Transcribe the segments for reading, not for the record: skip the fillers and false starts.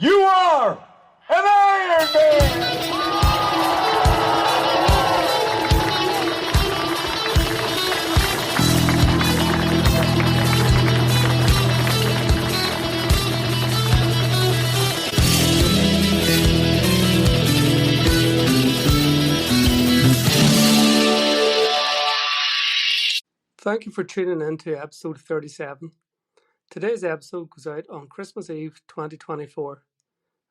You are an Iron Man! Thank you for tuning in to episode 37. Today's episode goes out on Christmas Eve 2024,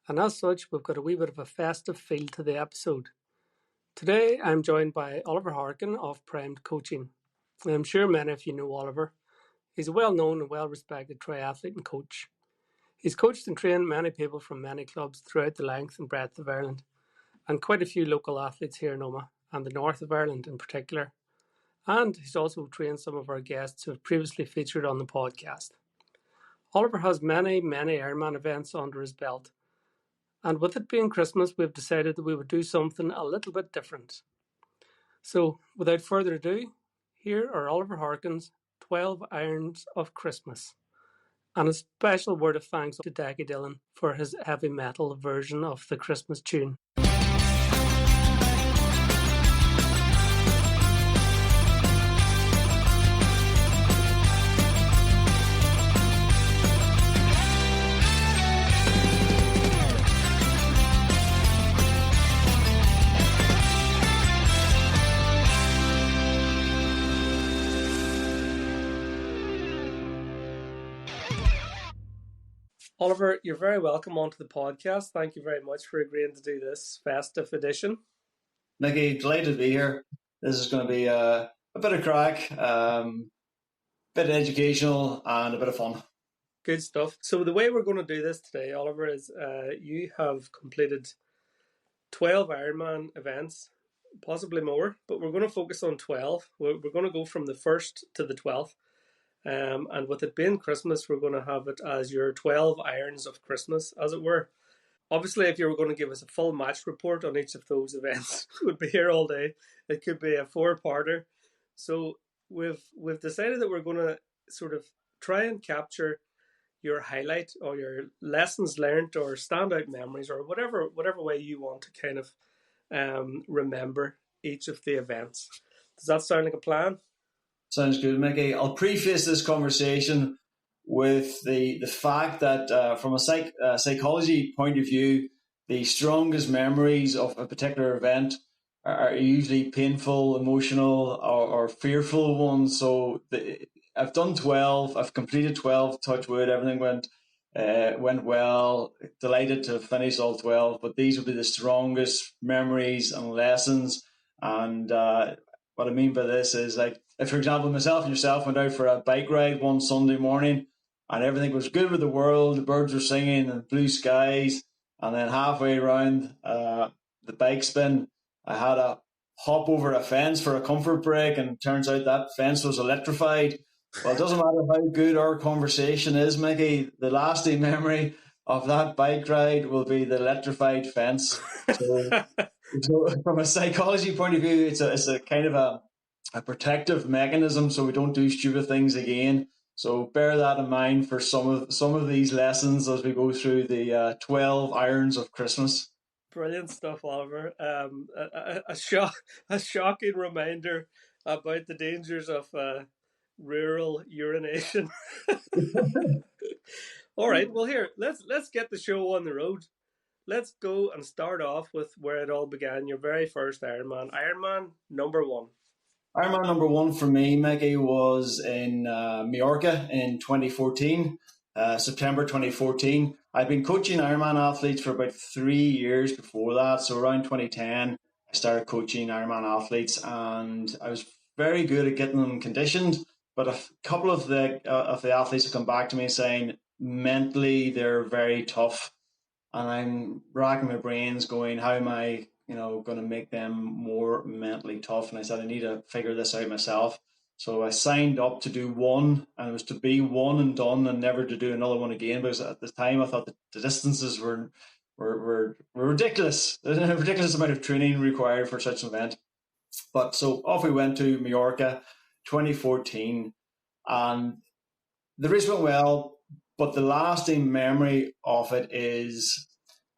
and as such, we've got a wee bit of a festive feel to the episode. Today, I'm joined by Oliver Harkin of Primed Coaching. I'm sure many of you know Oliver. He's a well-known and well-respected triathlete and coach. He's coached and trained many people from many clubs throughout the length and breadth of Ireland, and quite a few local athletes here in Omagh, and the north of Ireland in particular. And he's also trained some of our guests who have previously featured on the podcast. Oliver has many Ironman events under his belt. And with it being Christmas, we've decided that we would do something a little bit different. So, without further ado, here are Oliver Harkin's 12 Irons of Christmas. And a special word of thanks to Decky Dillon for his heavy metal version of the Christmas tune. Oliver, you're very welcome onto the podcast. Thank you very much for agreeing to do this festive edition. Mickey, delighted to be here. This is going to be a bit of crack, bit educational, and a bit of fun. Good stuff. So the way we're going to do this today, Oliver, is you have completed 12 Ironman events, possibly more, but we're going to focus on 12. We're going to go from the 1st to the 12th. And with it being Christmas, we're going to have it as your 12 Irons of Christmas, as it were. Obviously, if you were going to give us a full match report on each of those events, we'd be here all day. It could be a 4-parter. So we've decided that we're going to sort of try and capture your highlight or your lessons learned or standout memories or whatever way you want to kind of remember each of the events. Does that sound like a plan? Sounds good, Mickey. I'll preface this conversation with the fact that from a psychology point of view, the strongest memories of a particular event are usually painful, emotional, or fearful ones. So I've done 12. I've completed 12. Touch wood, everything went well. Delighted to finish all 12. But these will be the strongest memories and lessons. And what I mean by this is, like, if, for example, myself and yourself went out for a bike ride one Sunday morning and everything was good with the world, the birds were singing and blue skies, and then halfway around the bike spin, I had to hop over a fence for a comfort break, and it turns out that fence was electrified. Well, it doesn't matter how good our conversation is, Mickey, the lasting memory of that bike ride will be the electrified fence. So from a psychology point of view, it's a kind of a protective mechanism, so we don't do stupid things again. So bear that in mind for some of these lessons as we go through the 12 Irons of Christmas. Brilliant stuff, Oliver. A shocking reminder about the dangers of rural urination. All right, well, here, let's get the show on the road. Let's go and start off with where it all began, your very first Ironman. Ironman number 1. Ironman number 1 for me, Mickey, was in Majorca in 2014, September 2014. I'd been coaching Ironman athletes for about 3 years before that. So around 2010, I started coaching Ironman athletes, and I was very good at getting them conditioned. But a couple of the athletes have come back to me saying mentally they're very tough. And I'm racking my brains going, how am I, going to make them more mentally tough? And I said, I need to figure this out myself. So I signed up to do one, and it was to be one and done and never to do another one again. Because at the time I thought that the distances were ridiculous. There's a ridiculous amount of training required for such an event. But so off we went to Majorca, 2014, and the race went well. But the lasting memory of it is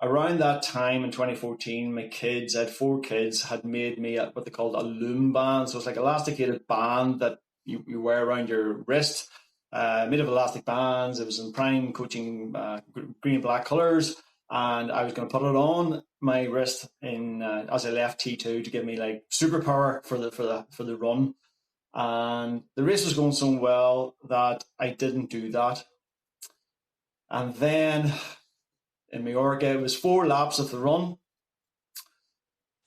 around that time in 2014, I had 4 kids, had made me what they called a loom band. So it's like elasticated band that you wear around your wrist, made of elastic bands. It was in prime coaching green and black colours. And I was going to put it on my wrist as I left T2 to give me like superpower for the run. And the race was going so well that I didn't do that. And then in Majorca, it was 4 laps of the run.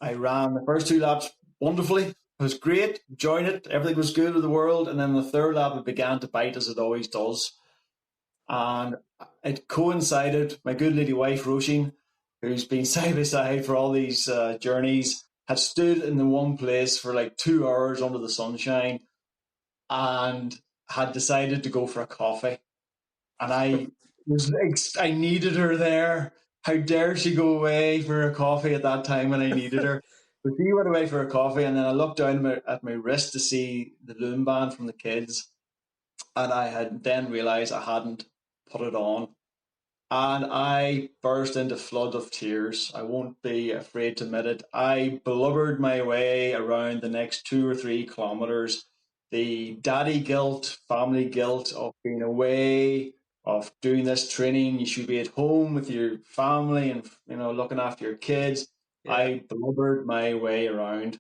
I ran the first 2 laps wonderfully. It was great, enjoyed it. Everything was good in the world. And then the third lap, it began to bite as it always does. And it coincided, my good lady wife, Roisin, who's been side by side for all these journeys, had stood in the one place for like 2 hours under the sunshine and had decided to go for a coffee. And I needed her there. How dare she go away for a coffee at that time when I needed her? But she went away for a coffee, and then I looked down at my wrist to see the loom band from the kids, and I had then realised I hadn't put it on. And I burst into a flood of tears. I won't be afraid to admit it. I blubbered my way around the next 2 or 3 kilometres. The daddy guilt, family guilt of being away, of doing this training. You should be at home with your family and looking after your kids. Yeah. I blubbered my way around.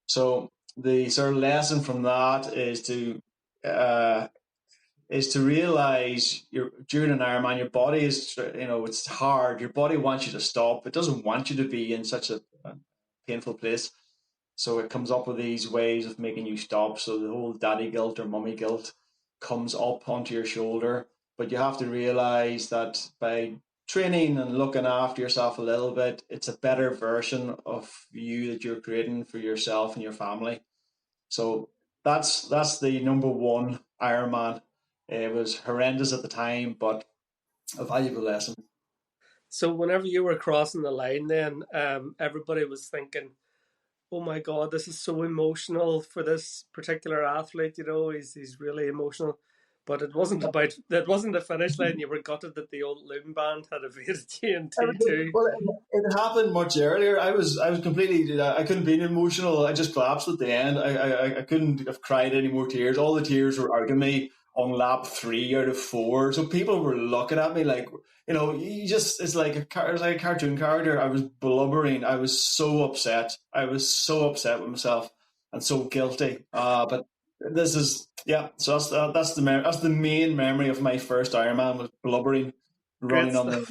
So the sort of lesson from that is to realize during an Ironman, your body is, it's hard. Your body wants you to stop. It doesn't want you to be in such a painful place. So it comes up with these ways of making you stop. So the whole daddy guilt or mummy guilt comes up onto your shoulder. But you have to realize that by training and looking after yourself a little bit, it's a better version of you that you're creating for yourself and your family. So that's the number one Ironman. It was horrendous at the time, but a valuable lesson. So whenever you were crossing the line, then everybody was thinking, "Oh my God, this is so emotional for this particular athlete. He's really emotional." But it wasn't the finish line. You were gutted that the old loom band had evaded you in T2. Well, it happened much earlier. I was completely. I couldn't be emotional. I just collapsed at the end. I couldn't have cried any more tears. All the tears were out of me on lap 3 out of 4. So people were looking at me like, it's like a cartoon character. I was blubbering. I was so upset. I was so upset with myself and so guilty. But this is So that's the main memory of my first Ironman, was blubbering, running on the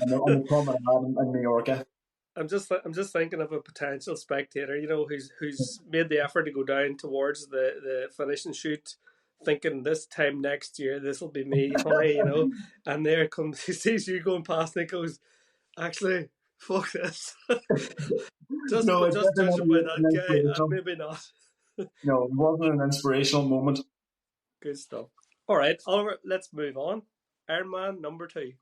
promenade in Majorca. I'm just thinking of a potential spectator, who's made the effort to go down towards the finishing chute, thinking this time next year this will be me, honey, and there comes, he sees you going past and he goes, actually, fuck this. just judging by that guy, maybe not. No, it wasn't an inspirational moment. Good stuff. All right, Oliver, let's move on. Ironman number 2.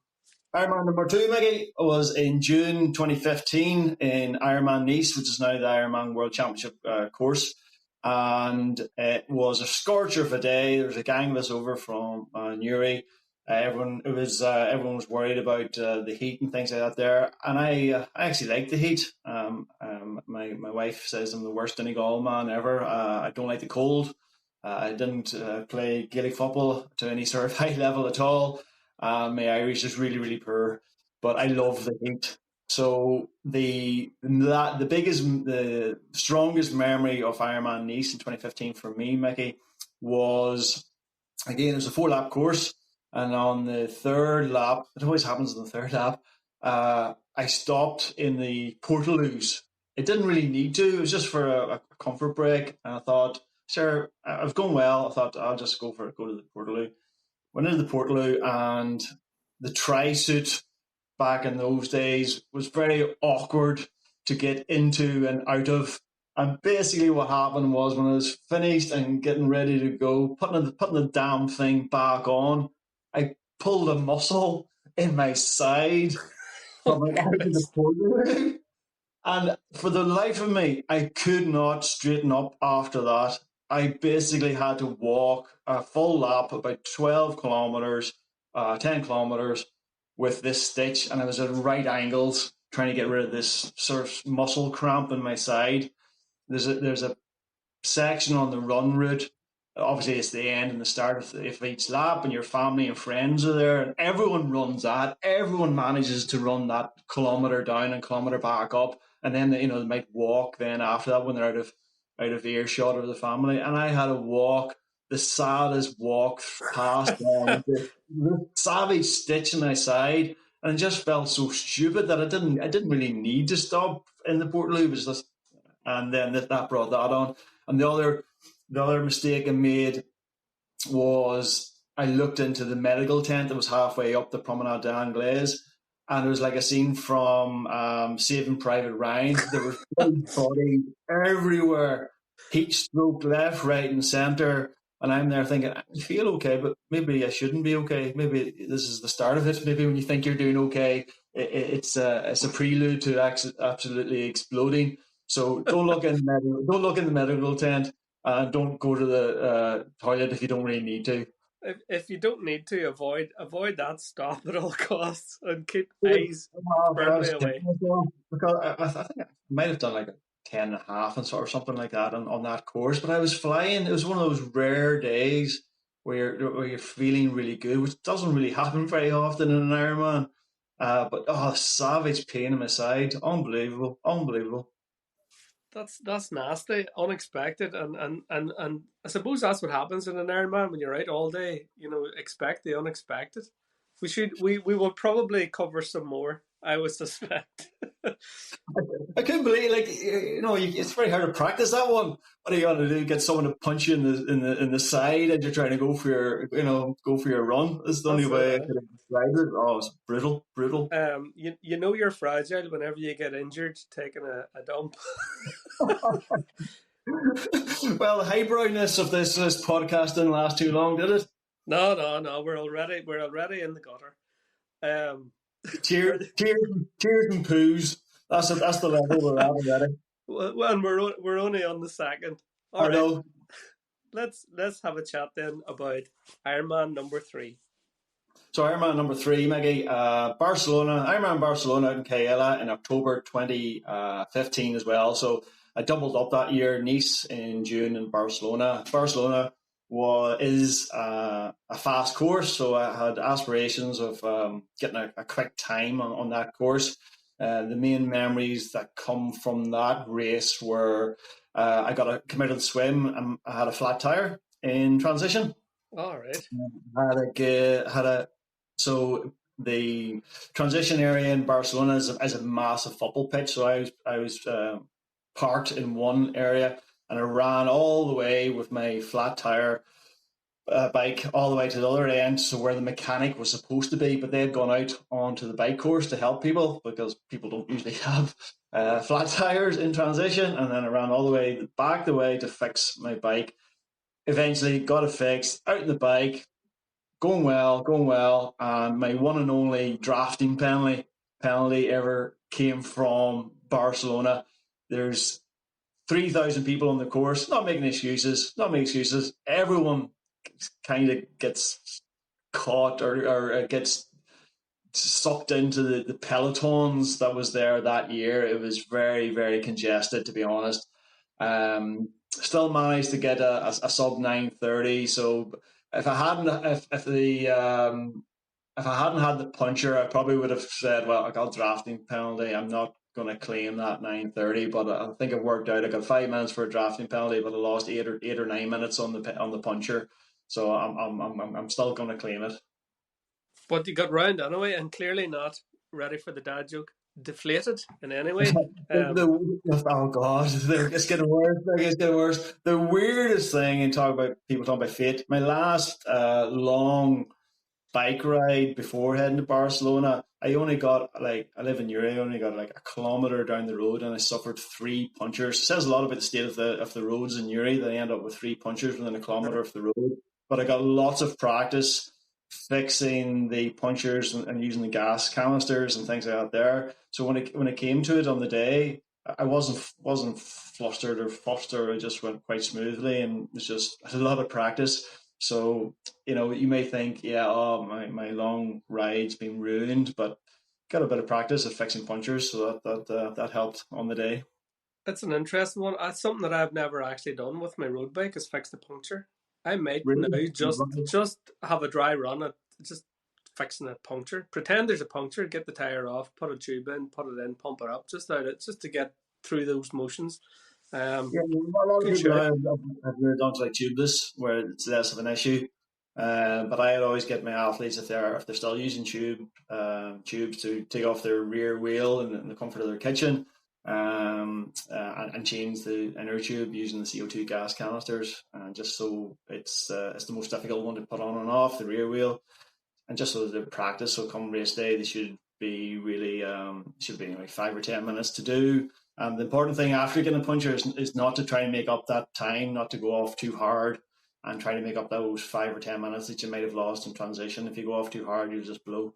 Ironman number 2, Mickey, was in June 2015 in Ironman Nice, which is now the Ironman World Championship course. And it was a scorcher of a day. There was a gang of us over from Newry. Everyone was worried about the heat and things like that there. And I actually like the heat. My wife says I'm the worst Donegal man ever. I don't like the cold. I didn't play Gaelic football to any sort of high level at all. My Irish is really, really poor, but I love the heat. So the strongest memory of Ironman Nice in 2015 for me, Mickey, was, again, it was a 4-lap course, and on the third lap, it always happens on the third lap, I stopped in the Portaloos. It didn't really need to. It was just for a comfort break, and I thought, sure, I've gone well. I thought I'll just go to the Portaloo. Went into the Portaloo, and the tri-suit back in those days was very awkward to get into and out of. And basically what happened was, when I was finished and getting ready to go, putting the damn thing back on, I pulled a muscle in my side coming out of the Portaloo. And for the life of me, I could not straighten up after that. I basically had to walk a full lap, about 12 kilometres, 10 kilometres, with this stitch, and I was at right angles trying to get rid of this sort of muscle cramp in my side. There's a section on the run route. Obviously, it's the end and the start of each lap, and your family and friends are there, and everyone runs that. Everyone manages to run that kilometre down and kilometre back up, and then they might walk then after that when they're out of earshot of the family. And I had to walk the saddest walk past them, the savage stitch in my side, and it just felt so stupid that I didn't really need to stop in the Portaloo. It was just, and then that brought that on. And the other mistake I made was I looked into the medical tent that was halfway up the Promenade d'Anglaise, and it was like a scene from Saving Private Ryan. There were bodies everywhere, heat stroke left, right, and centre. And I'm there thinking, I feel okay, but maybe I shouldn't be okay. Maybe this is the start of it. Maybe when you think you're doing okay, it's a prelude to absolutely exploding. So don't look in the medical tent, and don't go to the toilet if you don't really need to. If you don't need to, avoid that stop at all costs and keep eyes firmly away. Because I think I might have done like a 10.5 or something like that on that course, but I was flying. It was one of those rare days where you're feeling really good, which doesn't really happen very often in an Ironman. But savage pain in my side, unbelievable. That's nasty, unexpected, and I suppose that's what happens in an Ironman when you're out all day. Expect the unexpected. We will probably cover some more, I would suspect. I couldn't believe, it's very hard to practice that one. What are you going to do? Get someone to punch you in the side, and you're trying to go for your run. That's the only way I could have described it. Oh, it's brutal. You're fragile whenever you get injured taking a dump. Well, the highbrowness of this podcast didn't last too long, did it? No. We're already in the gutter. Tears and poos. That's the level we're at already. Well, and we're only on the second. All right. Let's have a chat then about Ironman number 3. So Ironman number 3, Maggie, Barcelona, Ironman Barcelona in Kaela in October 2015 as well. So I doubled up that year, Nice in June and Barcelona. Barcelona is a fast course, so I had aspirations of getting a quick time on that course. The main memories that come from that race were I got a committed swim and I had a flat tire in transition. All right. So the transition area in Barcelona is a massive football pitch. So I was parked in one area, and I ran all the way with my flat tire bike all the way to the other end, so where the mechanic was supposed to be, but they had gone out onto the bike course to help people because people don't usually have flat tires in transition. And then I ran all the way back the way to fix my bike. Eventually got it fixed, out in the bike, going well, and my one and only drafting penalty ever came from Barcelona. There's 3,000 people on the course, not making excuses. Everyone kind of gets caught or gets sucked into the pelotons that was there that year. It was very, very congested, to be honest. Still managed to get a sub 9:30. So if I hadn't had the puncher, I probably would have said, well, I got a drafting penalty. I'm not going to claim that 9:30, but I think it worked out. I got 5 minutes for a drafting penalty, but I lost 8 or 9 minutes on the puncher. So I'm still going to claim it. But you got round anyway, and clearly not ready for the dad joke. Deflated in any way. Oh God, it's getting worse. The weirdest thing in people talking about fate. My last long bike ride before heading to Barcelona, I only got I live in Uri. I only got a kilometre down the road, and I suffered 3 punctures. It says a lot about the state of the roads in Uri. They end up with 3 punctures within a kilometre of the road. But I got lots of practice fixing the punctures and using the gas canisters and things like that there. So when it came to it on the day, I wasn't flustered or fussed, or it just went quite smoothly, and it was just a lot of practice. So you may think, yeah, oh, my long ride's been ruined, but got a bit of practice at fixing punctures, so that helped on the day. It's an interesting one. That's something that I've never actually done with my road bike is fix the puncture. I might now Really? just have a dry run at just fixing a puncture. Pretend there's a puncture, get the tire off, put a tube in, put it in, pump it up, just to get through those motions. Yeah, a lot of Good people shout. now have moved on to like tubeless, where it's less of an issue. But I'd always get my athletes if they're still using tubes to take off their rear wheel in the comfort of their kitchen, and change the inner tube using the CO2 gas canisters, just so it's the most difficult one to put on and off the rear wheel, and just so they practice. So come race day, they should be really should be like 5 or 10 minutes to do. And the important thing after getting a puncture is not to try and make up that time, not to go off too hard and try to make up those 5 or 10 minutes that you might have lost in transition. If you go off too hard, you'll just blow.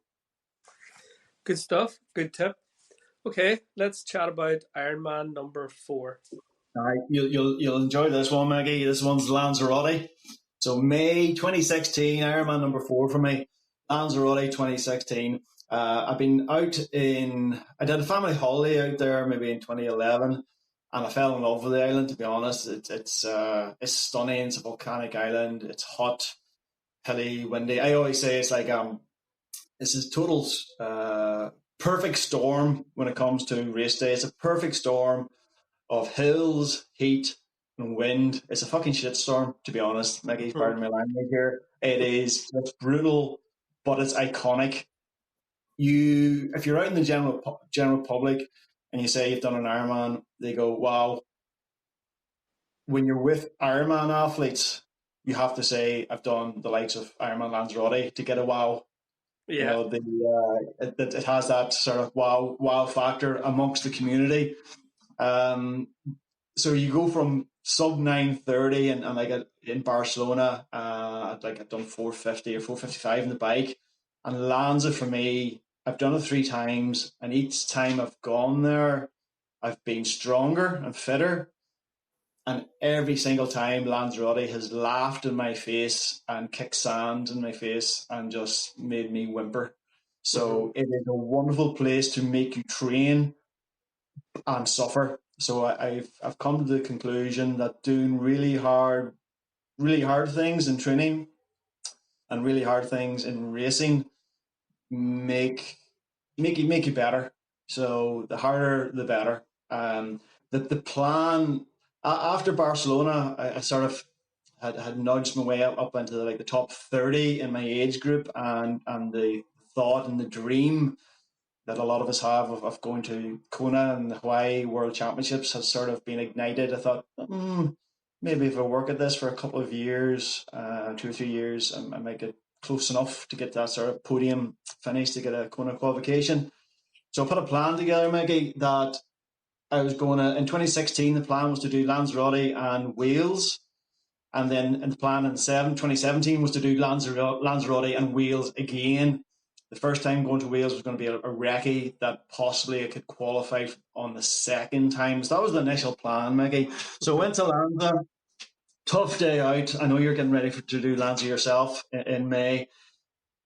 Good stuff. Good tip. Okay, let's chat about Ironman number 4. All right, you'll enjoy this one, Maggie. This one's Lanzarote. So May 2016, Ironman number 4 for me. Lanzarote 2016. I've been I did a family holiday out there maybe in 2011, and I fell in love with the island, to be honest. It's stunning. It's a volcanic island. It's hot, hilly, windy. I always say it's like this is total perfect storm when it comes to race day. It's a perfect storm of hills, heat, and wind. It's a fucking shitstorm, to be honest. Maggie, pardon my language here. It's brutal, but it's iconic. If you're out in the general public and you say you've done an Ironman, they go, "Wow." When you're with Ironman athletes, you have to say, "I've done the likes of Ironman Lanzarote" to get a wow. Yeah. It has that sort of wow factor amongst the community. So you go from sub 9:30 and like in Barcelona, I've done 4:50 or 4:55 in the bike, and Lanza for me, I've done it 3 times, and each time I've gone there, I've been stronger and fitter. And every single time Lanzarote has laughed in my face and kicked sand in my face and just made me whimper. So it is a wonderful place to make you train and suffer. So I've come to the conclusion that doing really hard things in training and really hard things in racing make you better. So the harder, the better. The plan after Barcelona, I sort of had nudged my way up into the top 30 in my age group, and the thought and the dream that a lot of us have of going to Kona and the Hawaii World Championships has sort of been ignited. I thought, maybe if I work at this for a couple of years, 2 or 3 years, I might get close enough to get that sort of podium finish to get a Kona qualification. So I put a plan together, Maggie, that I was going to, in 2016, the plan was to do Lanzarote and Wales. And then in the plan in 2017 was to do Lanzarote and Wales again. The first time going to Wales was going to be a recce that possibly I could qualify on the second time. So that was the initial plan, Mickey. So I went to Lanza. Tough day out. I know you're getting ready to do Lanza yourself in May.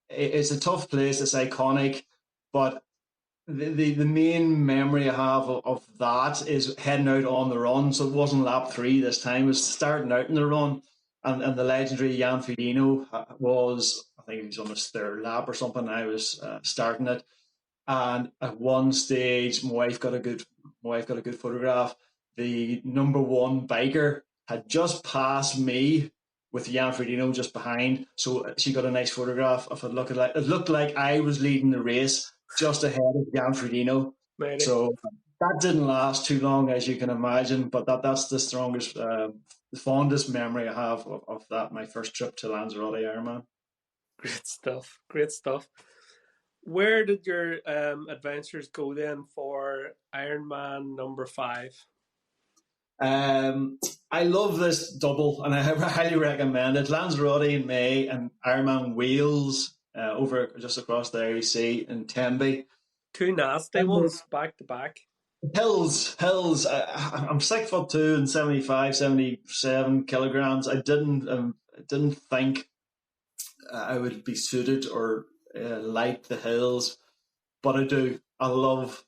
It's a tough place. It's iconic. But the main memory I have of that is heading out on the run. So it wasn't lap 3 this time. It was starting out in the run. And the legendary Jan Frodeno was, I think he was on his 3rd lap or something. I was starting it. And at one stage, my wife got a good photograph. The number 1 biker had just passed me with Jan Frodeno just behind. So she got a nice photograph of it. It looked like I was leading the race just ahead of Jan Frodeno. So that didn't last too long, as you can imagine. But that's the strongest, the fondest memory I have of that, my first trip to Lanzarote Ironman. Great stuff. Great stuff. Where did your adventures go then for Ironman number 5? I love this double, and I highly recommend it. Lanzarote in May and Ironman Wales over just across the Irish Sea in Tembe. 2 nasty ones back to back. Hills. I'm 6'2" and 75, 77 kilograms. I didn't think I would be suited or like the hills, but I do. I love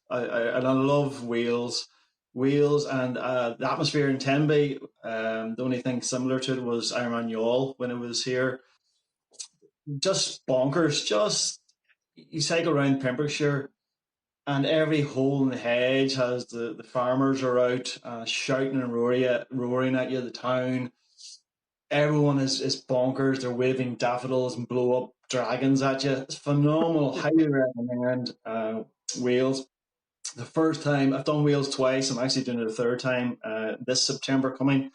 Wales. Wales and the atmosphere in Tenby. The only thing similar to it was Ironman Youghal when it was here. Just bonkers. Just you cycle around Pembrokeshire, and every hole in the hedge has the farmers are out shouting and roaring at you. The town, everyone is bonkers. They're waving daffodils and blow up dragons at you. It's phenomenal. Highly recommend Wales. The first time I've done Wales twice. I'm actually doing it a third time this September coming.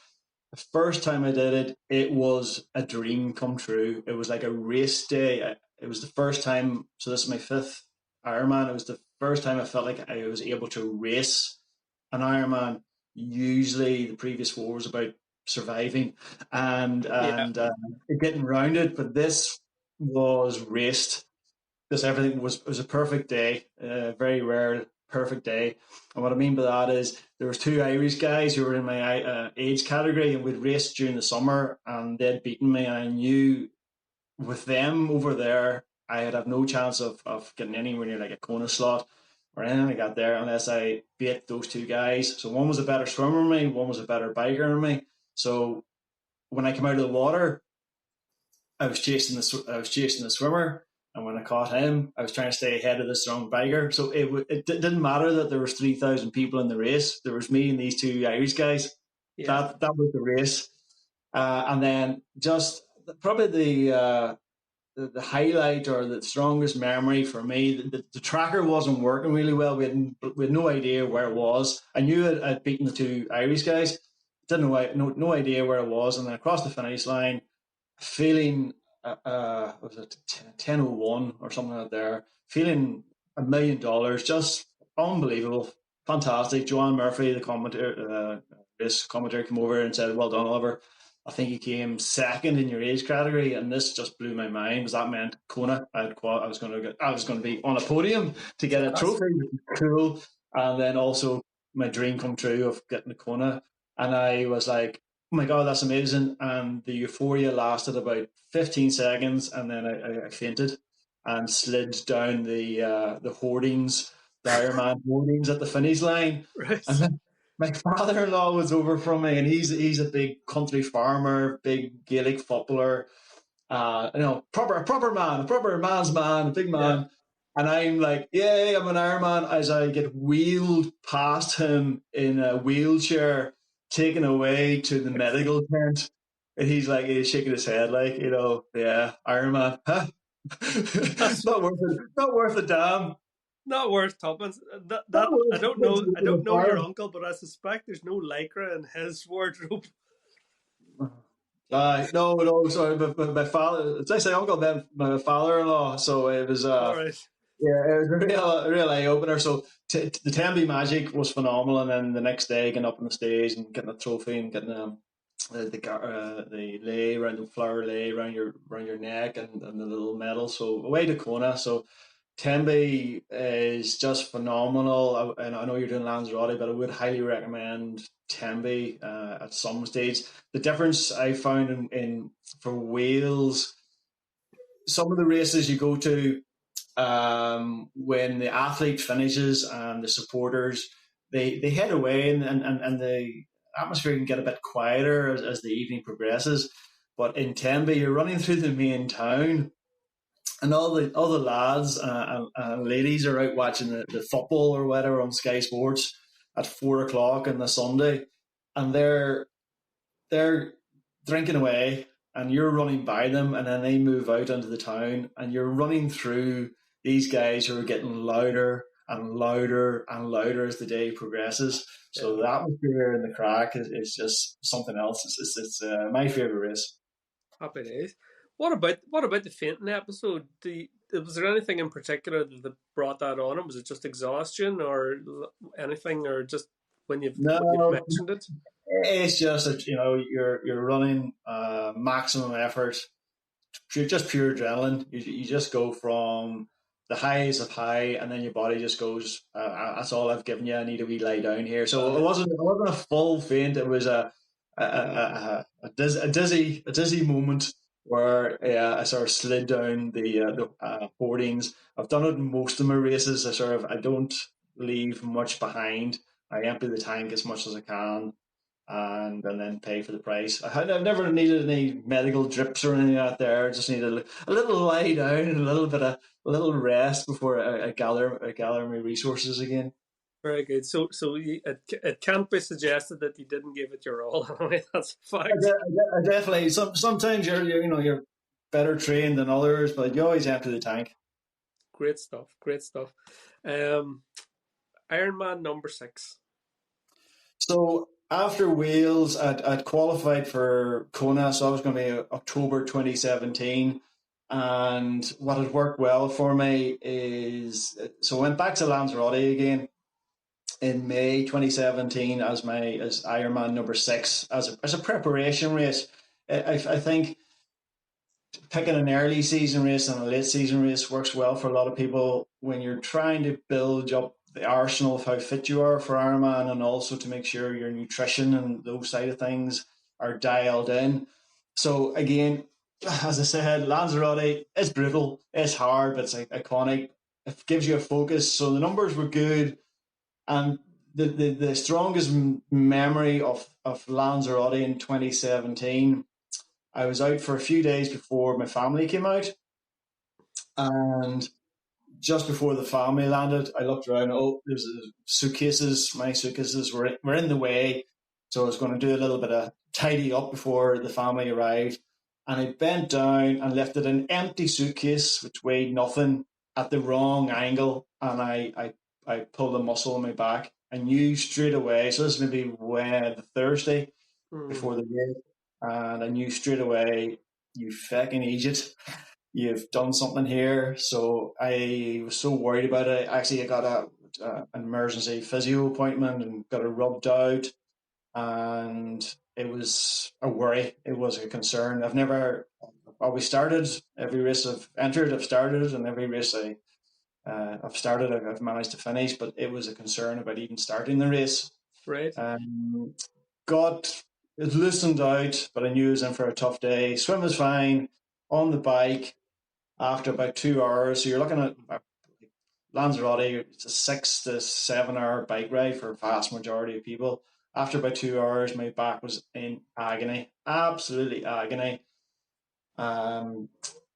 The first time I did it, it was a dream come true. It was like a race day. It was the first time. So this is my fifth Ironman. It was the first time I felt like I was able to race an Ironman. Usually, the previous four was about surviving and getting rounded, but this was raced. This everything was a perfect day, very rare perfect day. And what I mean by that is there was two Irish guys who were in my age category, and we'd raced during the summer, and they'd beaten me. And I knew with them over there, I'd have no chance of getting anywhere near like a Kona slot or anything like that there unless I beat those two guys. So one was a better swimmer than me, one was a better biker than me. So when I came out of the water, I was chasing the swimmer, and when I caught him, I was trying to stay ahead of the strong biker. So it didn't matter that there was 3,000 people in the race. There was me and these two Irish guys. Yeah. That was the race, and then just probably the highlight or the strongest memory for me. The tracker wasn't working really well. We had no idea where it was. I knew I'd beaten the two Irish guys. Didn't know no idea where it was, and then across the finish line feeling was it 10:01 or something like there, feeling $1 million, just unbelievable, fantastic. Joanne Murphy, the commentator, this commentator, came over and said, "Well done, Oliver. I think you came second in your age category," and this just blew my mind because that meant Kona. I was going to be on a podium to get a trophy, which is cool, and then also my dream come true of getting the Kona. And I was like, "Oh my god, that's amazing!" And the euphoria lasted about 15 seconds, and then I fainted and slid down the hoardings, the Ironman hoardings at the finish line. Right. And then my father-in-law was over from me, and he's a big country farmer, big Gaelic footballer, proper man, a proper man's man, a big man. Yeah. And I'm like, "Yay, I'm an Ironman," as I get wheeled past him in a wheelchair, taken away to the medical tent. And he's shaking his head like, yeah, Ironman, huh? That's Not worth a damn. not worth tuppence. Not That worth I don't know. I don't the know your farm. uncle, but I suspect there's no lycra in his wardrobe. No, sorry, but my father, did I say uncle? Then my father-in-law. So it was, All right. yeah, it was a real eye opener. So the Tenby Magic was phenomenal, and then the next day, getting up on the stage and getting a trophy and getting the lei around the flower lei around your neck and the little medal. So away to Kona. So Tenby is just phenomenal. And I know you're doing Lanzarote, but I would highly recommend Tenby at some stage. The difference I found in for Wales, some of the races you go to, when the athlete finishes and the supporters, they head away, and the atmosphere can get a bit quieter as the evening progresses. But in Tenby, you're running through the main town, and all the lads and ladies are out watching the football or whatever on Sky Sports at 4 o'clock on the Sunday, and they're drinking away, and you're running by them, and then they move out into the town, and you're running through these guys who are getting louder and louder and louder as the day progresses. So Yeah. the atmosphere in the crack is just something else. It's my favorite race. Happy days. What about the fainting episode? Was there anything in particular that brought that on? Was it just exhaustion or anything, or just when you've No, mentioned it? it's just that you're running maximum effort, just pure adrenaline. You just go from the highs of high, and then your body just goes, "That's all I've given you. I need to wee lie down here." So it wasn't a full faint. It was a dizzy moment. where I sort of slid down the hoardings. I've done it in most of my races. I don't leave much behind. I empty the tank as much as I can, and then pay for the price. I've never needed any medical drips or anything out there. I just needed a little lie down and a little rest before I gather my resources again. Very good. It can't be suggested that you didn't give it your all. That's a fact. I definitely. Sometimes you're better trained than others, but you always empty the tank. Great stuff. Great stuff. Um, Ironman number 6. So after Wales, I'd qualified for Kona, so I was going to be October 2017. And what had worked well for me is, so I went back to Lanzarote again in May 2017 as Ironman number 6 as a preparation race. I think picking an early season race and a late season race works well for a lot of people when you're trying to build up the arsenal of how fit you are for Ironman, and also to make sure your nutrition and those side of things are dialed in. So again, as I said, Lanzarote is brutal, it's hard, but it's iconic. It gives you a focus. So the numbers were good, and the strongest memory of Lanzarote in 2017, I was out for a few days before my family came out, and just before the family landed, I looked around. Oh, there's suitcases. My suitcases were in the way, so I was going to do a little bit of tidy up before the family arrived. And I bent down and lifted an empty suitcase, which weighed nothing, at the wrong angle, and I pulled a muscle in my back. I knew straight away. So this is maybe the Thursday before the race, and I knew straight away, you fucking idiot, you've done something here. So I was so worried about it. Actually, I got an emergency physio appointment and got it rubbed out, and it was a worry. It was a concern. I've always started every race I've entered. I've started, and every race I've started, I've managed to finish. But it was a concern about even starting the race. Right. Got it loosened out, but I knew I was in for a tough day. Swim was fine. On the bike, after about 2 hours, so you're looking at Lanzarote, it's a 6 to 7 hour bike ride for a vast majority of people. After about 2 hours, my back was in agony, absolutely agony. Um,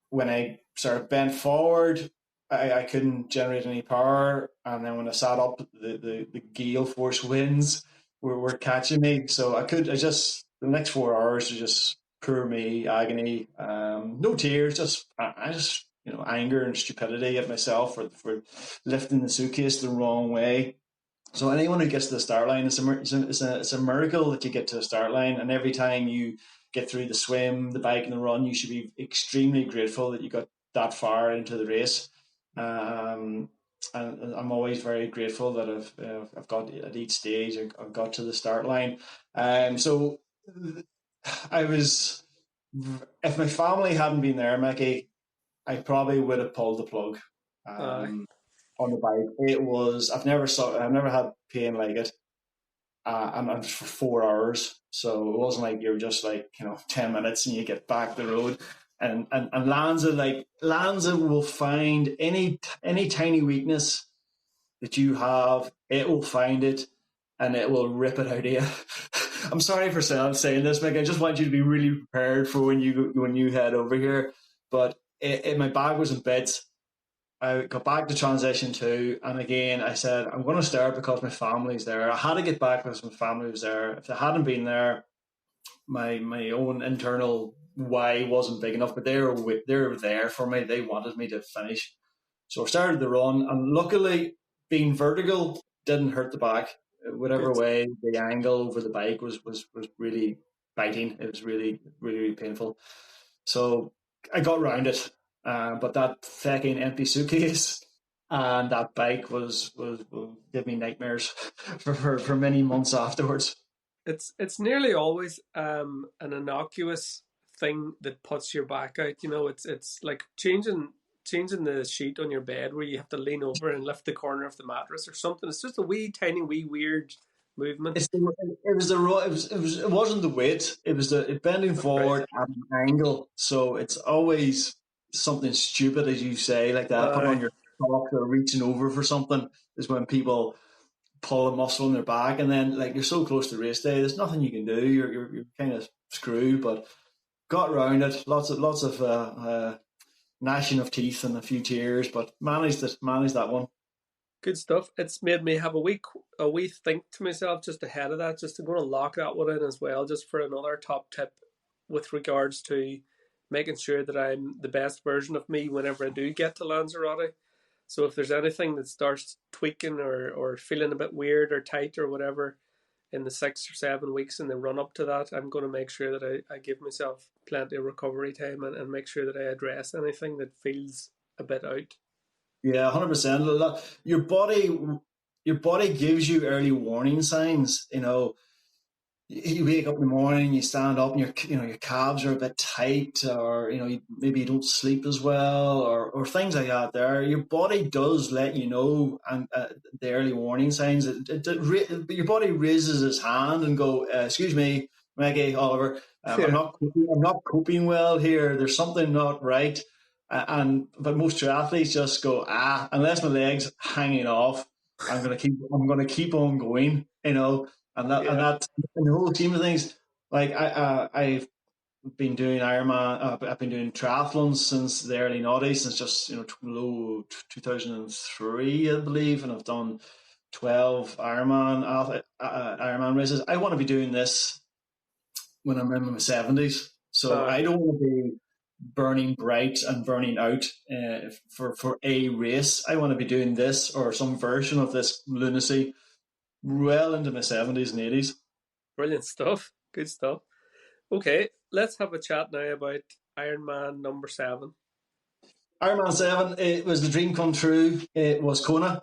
when I sort of bent forward, I couldn't generate any power, and then when I sat up, the gale force winds were catching me. So the next 4 hours was just poor me agony. No tears, I just anger and stupidity at myself for lifting the suitcase the wrong way. So anyone who gets to the start line, it's a miracle that you get to the start line, and every time you get through the swim, the bike, and the run, you should be extremely grateful that you got that far into the race. And I'm always very grateful that I've got at each stage I've got to the start line. So I was, if my family hadn't been there, Mickey, I probably would have pulled the plug. On the bike. I've never had pain like it, and for 4 hours. So it wasn't like you're just 10 minutes and you get back the road. And Lanza will find any tiny weakness that you have, it will find it and it will rip it out of you. I'm sorry for saying this, Mick. I just want you to be really prepared for when you head over here. But my bag was in bits. I got back to transition 2, and again I said I'm going to start because my family's there. I had to get back because my family was there. If they hadn't been there, my own internal why wasn't big enough. But they were there for me. They wanted me to finish, so I started the run. And luckily, being vertical didn't hurt the back. Whatever Good. way the angle over the bike was really biting. It was really, really, really painful. So I got round it. But that fucking empty suitcase and that bike will give me nightmares for many months afterwards. It's nearly always an innocuous thing that puts your back out. It's like changing the sheet on your bed where you have to lean over and lift the corner of the mattress or something. It's just a wee tiny wee weird movement. It wasn't the weight. It was the bending Right. forward at an angle. So it's always something stupid, as you say, like that. Putting on your socks or reaching over for something is when people pull a muscle in their back, and then like you're so close to race day, there's nothing you can do. You're kind of screwed. But got around it. Lots of gnashing of teeth and a few tears, but managed that one. Good stuff. It's made me have a wee think to myself just ahead of that, just to go and lock that one in as well, just for another top tip with regards to making sure that I'm the best version of me whenever I do get to Lanzarote. So if there's anything that starts tweaking or feeling a bit weird or tight or whatever in the 6 or 7 weeks in the run up to that, I'm going to make sure that I give myself plenty of recovery time and make sure that I address anything that feels a bit out. Yeah, 100%. Your body gives you early warning signs. You wake up in the morning, you stand up, and your calves are a bit tight, or maybe you don't sleep as well, or things like that. Your body does let you know, and the early warning signs. Your body raises its hand and go, "Excuse me, Maggie, Oliver, Yeah. I'm not coping well here. There's something not right." But most triathletes just go, unless my legs hanging off, I'm gonna keep on going. Yeah. That in the whole scheme of things, like I've been doing Ironman. I've been doing triathlons since the early noughties, since just low 2003, I believe, and I've done 12 Ironman races. I want to be doing this when I'm in my 70s, so Uh, I don't want to be burning bright and burning out for a race. I want to be doing this or some version of this lunacy well into my 70s and 80s. Brilliant stuff. Good stuff. Okay, let's have a chat now about Ironman number 7. Ironman 7, it was the dream come true. It was Lucky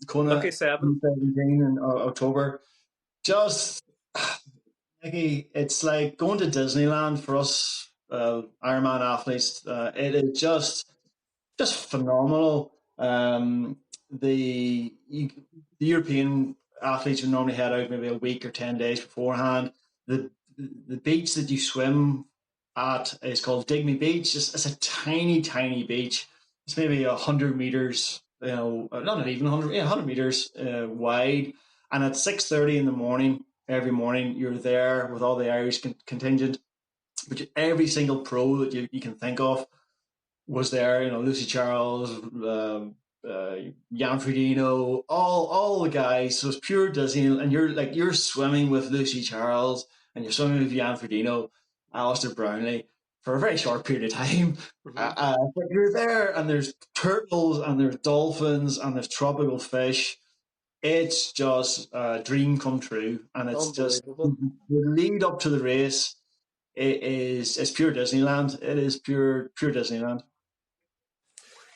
Kona 7. 2017 in October. Just, Nicky, it's like going to Disneyland for us Ironman athletes. It is just phenomenal. The European athletes would normally head out maybe a week or 10 days beforehand. The beach that you swim at is called Digby Beach. It's a tiny, tiny beach. It's maybe 100 meters, not even 100, yeah, 100 meters wide. And at 6:30 in the morning, every morning, you're there with all the Irish contingent, which every single pro that you can think of was there. Lucy Charles, Jan Frodeno, all the guys. So it's pure Disney, and you're swimming with Lucy Charles, and you're swimming with Jan Frodeno, Alistair Brownlee for a very short period of time. Mm-hmm. But you're there, and there's turtles, and there's dolphins, and there's tropical fish. It's just a dream come true, and it's just Unbelievable. the lead up to the race. It's pure Disneyland. It is pure Disneyland.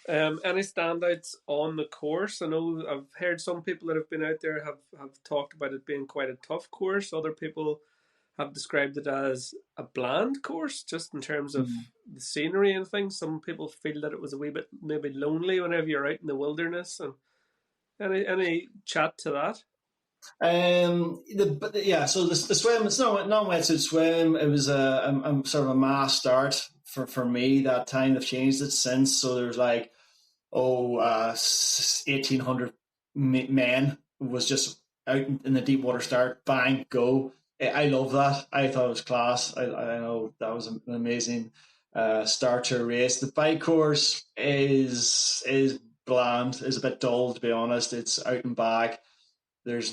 Any standouts on the course? I know I've heard some people that have been out there have talked about it being quite a tough course. Other people have described it as a bland course, just in terms of the scenery and things. Some people feel that it was a wee bit maybe lonely whenever you're out in the wilderness. And any chat to that? Yeah. So the swim, it's not non-wetsuit swim. It was a sort of a mass start for me that time. They've changed it since. So there's like 1,800 men was just out in the deep water start. Bang, go. I love that. I thought it was class. I know that was an amazing start to a race. The bike course is bland. Is a bit dull, to be honest. It's out and back. There's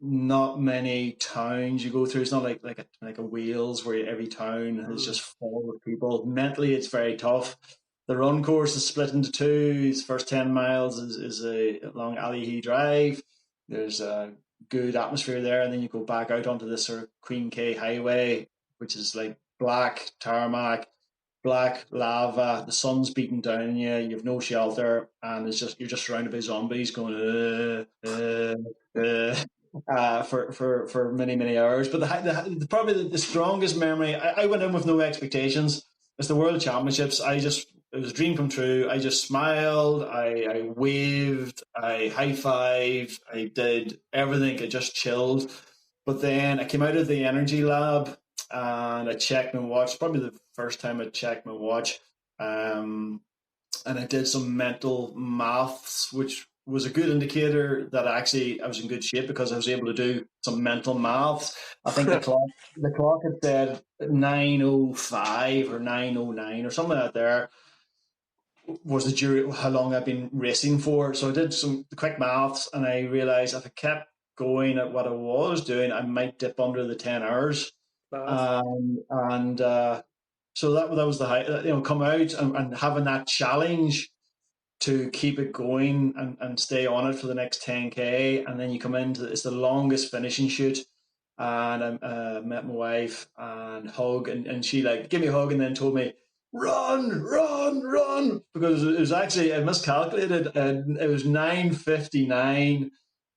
not many towns you go through. It's not like a Wales where every town is just full of people. Mentally, it's very tough. The run course is split into two. His first 10 miles is along Ali Drive. There's a good atmosphere there, and then you go back out onto this sort of Queen K Highway, which is like black tarmac, black lava. The sun's beating down on you. You have no shelter, and you're just surrounded by zombies going for many hours. But probably the strongest memory. I went in with no expectations. It's the World Championships. I just was a dream come true. I just smiled, I waved, I high-fived, I did everything. I just chilled. But then I came out of the energy lab and I checked my watch, probably the first time I checked my watch. And I did some mental maths, which was a good indicator that actually I was in good shape because I was able to do some mental maths. I think the clock had said 9:05 or 9:09 or something like that there was the jury how long I've been racing for. So I did some quick maths and I realized if I kept going at what I was doing, I might dip under the 10 hours. Class. And so that was the high, come out and having that challenge to keep it going and stay on it for the next 10K. And then you come into it's the longest finishing shoot. And I met my wife and hug, and she like gave me a hug and then told me, run, run, run, because it was actually, I miscalculated, and it was 9:59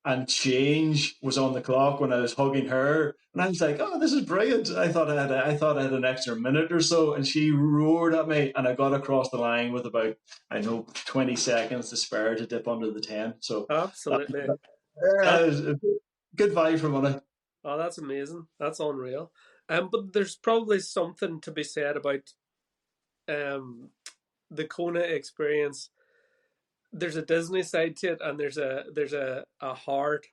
and change was on the clock when I was hugging her, and I was like, "Oh, this is brilliant!" I thought I had an extra minute or so, and she roared at me, and I got across the line with about 20 seconds to spare to dip under the 10. So Absolutely. that That, was a good value for money. oh, that's amazing. That's unreal. But there's probably something to be said about um, the Kona experience. There's a Disney side to it, and there's a hard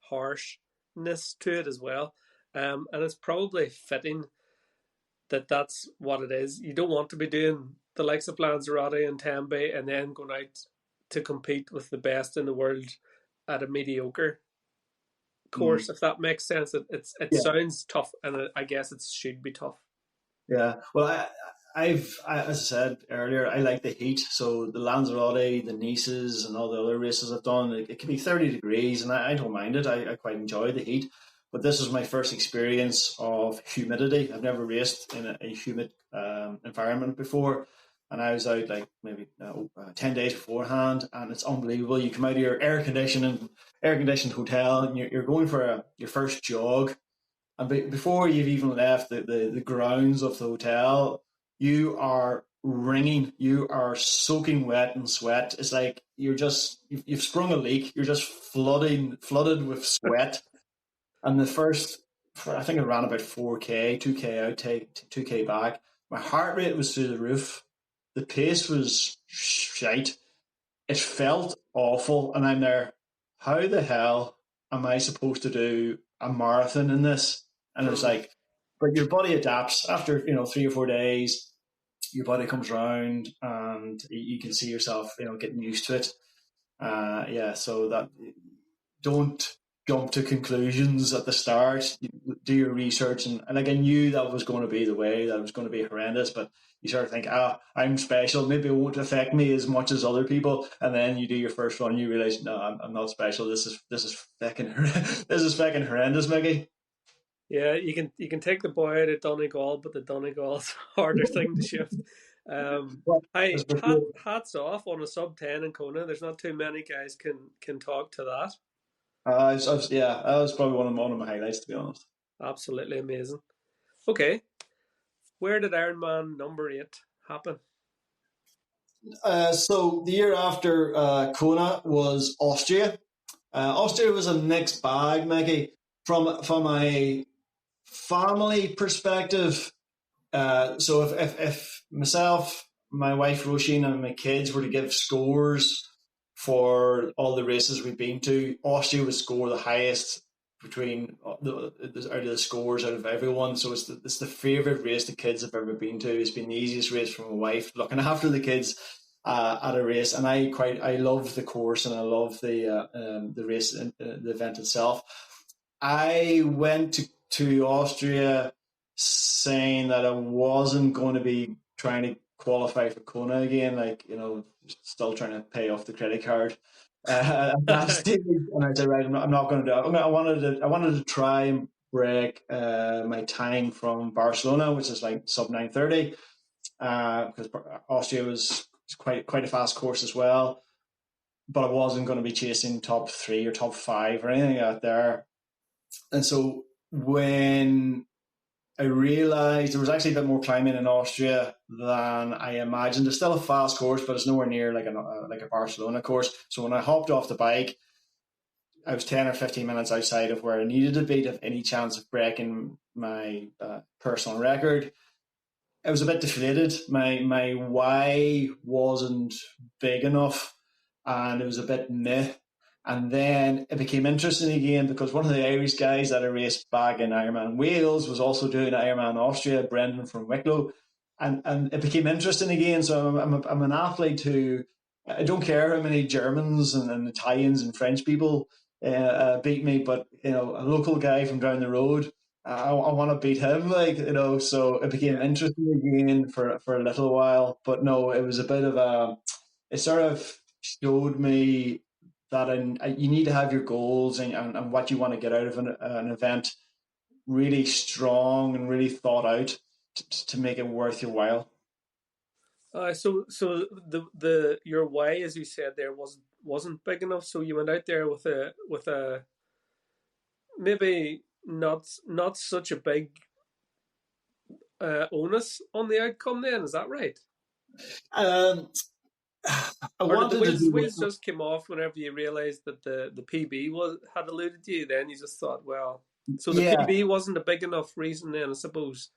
harshness to it as well. And it's probably fitting that that's what it is. You don't want to be doing the likes of Lanzarote and Tembe and then going out to compete with the best in the world at a mediocre course, Mm. if that makes sense. It Yeah. sounds tough, and I guess it should be tough. Yeah. Well, as I said earlier, I like the heat. So the Lanzarote, the Nices, and all the other races I've done, it can be 30 degrees, and I don't mind it. I quite enjoy the heat. But this was my first experience of humidity. I've never raced in a humid environment before. And I was out like maybe 10 days beforehand, and it's unbelievable. You come out of your air conditioned hotel, and you're going for your first jog, and before you've even left the grounds of the hotel, you are wringing, you are soaking wet in sweat. It's like you've sprung a leak. You're just flooded with sweat. And I think I ran about 4K, 2K out, 2K back. My heart rate was through the roof. The pace was shite. It felt awful, and I'm there. How the hell am I supposed to do a marathon in this? And it was like, but your body adapts after 3 or 4 days. Your body comes around, and you can see yourself, getting used to it. Yeah, so that don't jump to conclusions at the start. Do your research, and like I knew that was going to be the way, that it was going to be horrendous, but you sort of think, I'm special. Maybe it won't affect me as much as other people. And then you do your first run, and you realize, no, I'm not special. This is fucking this is fucking horrendous, Mickey. Yeah, you can take the boy out of Donegal, but the Donegal's a harder thing to shift. But I as for sure, hats off on a sub 10 in Kona. There's not too many guys can talk to that. yeah, that was probably one of my highlights, to be honest. Absolutely amazing. Okay, where did Ironman number 8 happen? So the year after Kona was Austria. Austria was a mixed bag, Maggie. From a family perspective, so if myself, my wife Roisin, and my kids were to give scores for all the races we've been to, Austria would score the highest between out of the scores out of everyone. So it's the favourite race the kids have ever been to. It's been the easiest race for my wife, looking after the kids at a race, and I love the course and I love the race, the event itself. I went to Austria saying that I wasn't going to be trying to qualify for Kona again, like, still trying to pay off the credit card at that stage. And I said, right, I'm not going to do it. I wanted to try and break my time from Barcelona, which is like sub 9:30, because Austria was quite a fast course as well. But I wasn't going to be chasing top 3 or top 5 or anything out there. And so when I realised there was actually a bit more climbing in Austria than I imagined. It's still a fast course, but it's nowhere near like a Barcelona course. So when I hopped off the bike, I was 10 or 15 minutes outside of where I needed to be to have any chance of breaking my personal record. I was a bit deflated. My why wasn't big enough, and it was a bit meh. And then it became interesting again because one of the Irish guys that I raced back in Ironman Wales was also doing Ironman Austria, Brendan from Wicklow, and it became interesting again. So I'm an athlete who I don't care how many Germans and Italians and French people beat me, but a local guy from down the road. I want to beat him, so it became interesting again for a little while. But no, it was a bit of it sort of showed me that you need to have your goals and what you want to get out of an event really strong and really thought out to make it worth your while. So the your why, as you said there, wasn't big enough. So you went out there with a maybe not such a big onus on the outcome. Then is that right? Um, I Or did the wanted to do wheels just came off whenever you realised that the PB had eluded you? Then you just thought, well, so the yeah. PB wasn't a big enough reason. Then I suppose.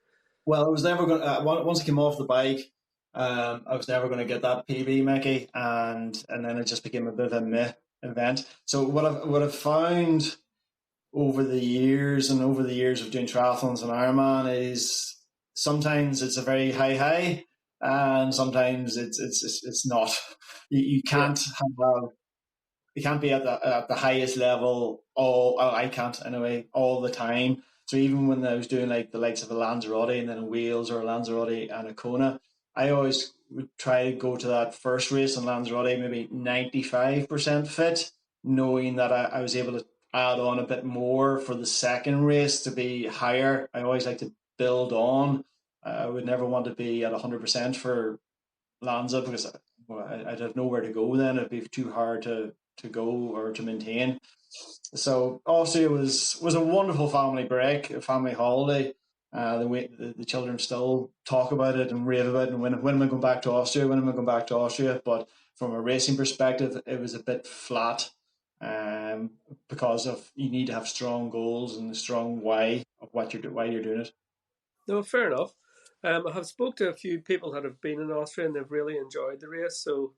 Well, I was never going. Once I came off the bike, I was never going to get that PB, Mickey, and then it just became a bit of a meh event. So what I've found over the years of doing triathlons and Ironman is sometimes it's a very high, and sometimes it's not. You Yeah. can't have you can't be at the highest level I can't anyway all the time. So even when I was doing like the likes of a Lanzarote and then a Wales or a Lanzarote and a Kona, I always would try to go to that first race in Lanzarote maybe 95% fit, knowing that I was able to add on a bit more for the second race to be higher. I always like to build on. I would never want to be at 100% for Lanza because I'd have nowhere to go then. It'd be too hard to go or to maintain. So Austria was a wonderful family break, a family holiday. The children still talk about it and rave about it. And when am I going back to Austria? When am I going back to Austria? But from a racing perspective, it was a bit flat because of you need to have strong goals and a strong why of why you're doing it. No, fair enough. I have spoke to a few people that have been in Austria and they've really enjoyed the race. So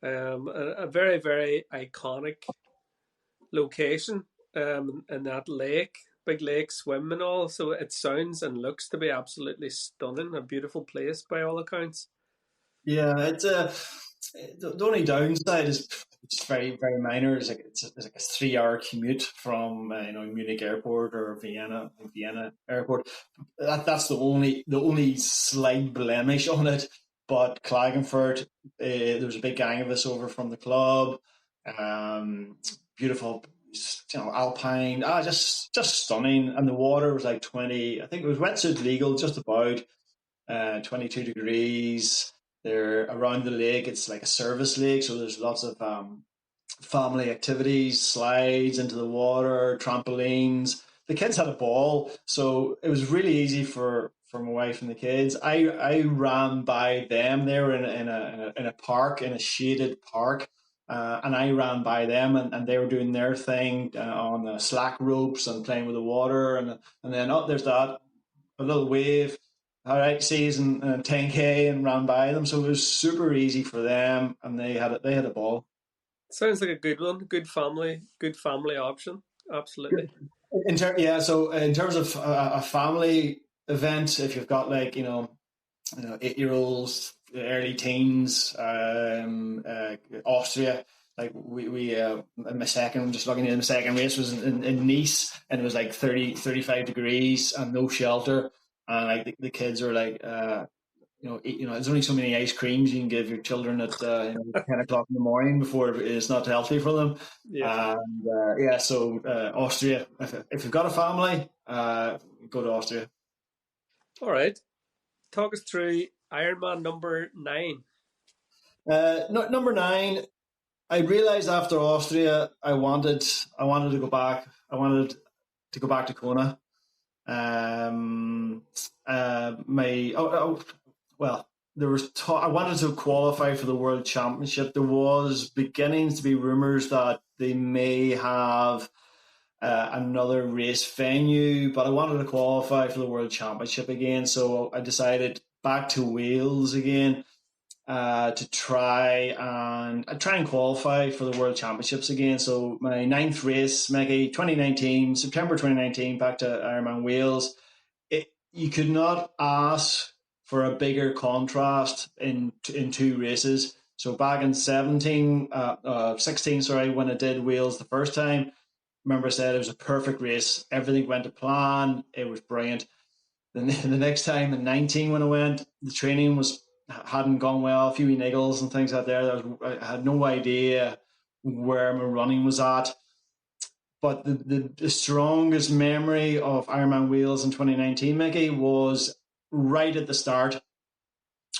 a very, very iconic location in that lake, big lake, swim and all. So it sounds and looks to be absolutely stunning, a beautiful place by all accounts. Yeah, it's the only downside is it's very very minor. It's like a 3 hour commute from Munich Airport or Vienna Airport. That's the only slight blemish on it. But Klagenfurt, there was a big gang of us over from the club. Beautiful, alpine, just stunning, and the water was like 20. I think it was wetsuit legal, just about 22 degrees. They're around the lake. It's like a service lake, so there's lots of family activities, slides into the water, trampolines. The kids had a ball, so it was really easy for my wife and the kids. I ran by them. They were in a park, in a shaded park. And I ran by them, and they were doing their thing on slack ropes and playing with the water, and then there's that a little wave, all right, season 10K and ran by them. So it was super easy for them, and they had a ball. Sounds like a good one, good family option. Absolutely. So in terms of a family event, if you've got like 8-year-olds, early teens, Austria. Like my second race was in Nice, and it was like 35 degrees and no shelter, and like the kids are like, there's only so many ice creams you can give your children at 10 o'clock in the morning before it's not healthy for them. Yeah. And so Austria. If you've got a family, go to Austria. All right. Talk us through Ironman number 9. Number 9. I realized after Austria, I wanted to go back. I wanted to go back to Kona. My well, there was I wanted to qualify for the World Championship. There was beginning to be rumours that they may have another race venue, but I wanted to qualify for the World Championship again, so I decided back to Wales again to try and qualify for the World Championships again. So my ninth race, Mickey, 2019, September 2019, back to Ironman Wales. You could not ask for a bigger contrast in two races. So back in 16, sorry, when I did Wales the first time, remember I said it was a perfect race. Everything went to plan. It was brilliant. Then the next time in 19 when I went, the training hadn't gone well, a few niggles and things like that. I had no idea where my running was at. But the strongest memory of Ironman Wales in 2019, Mickey, was right at the start.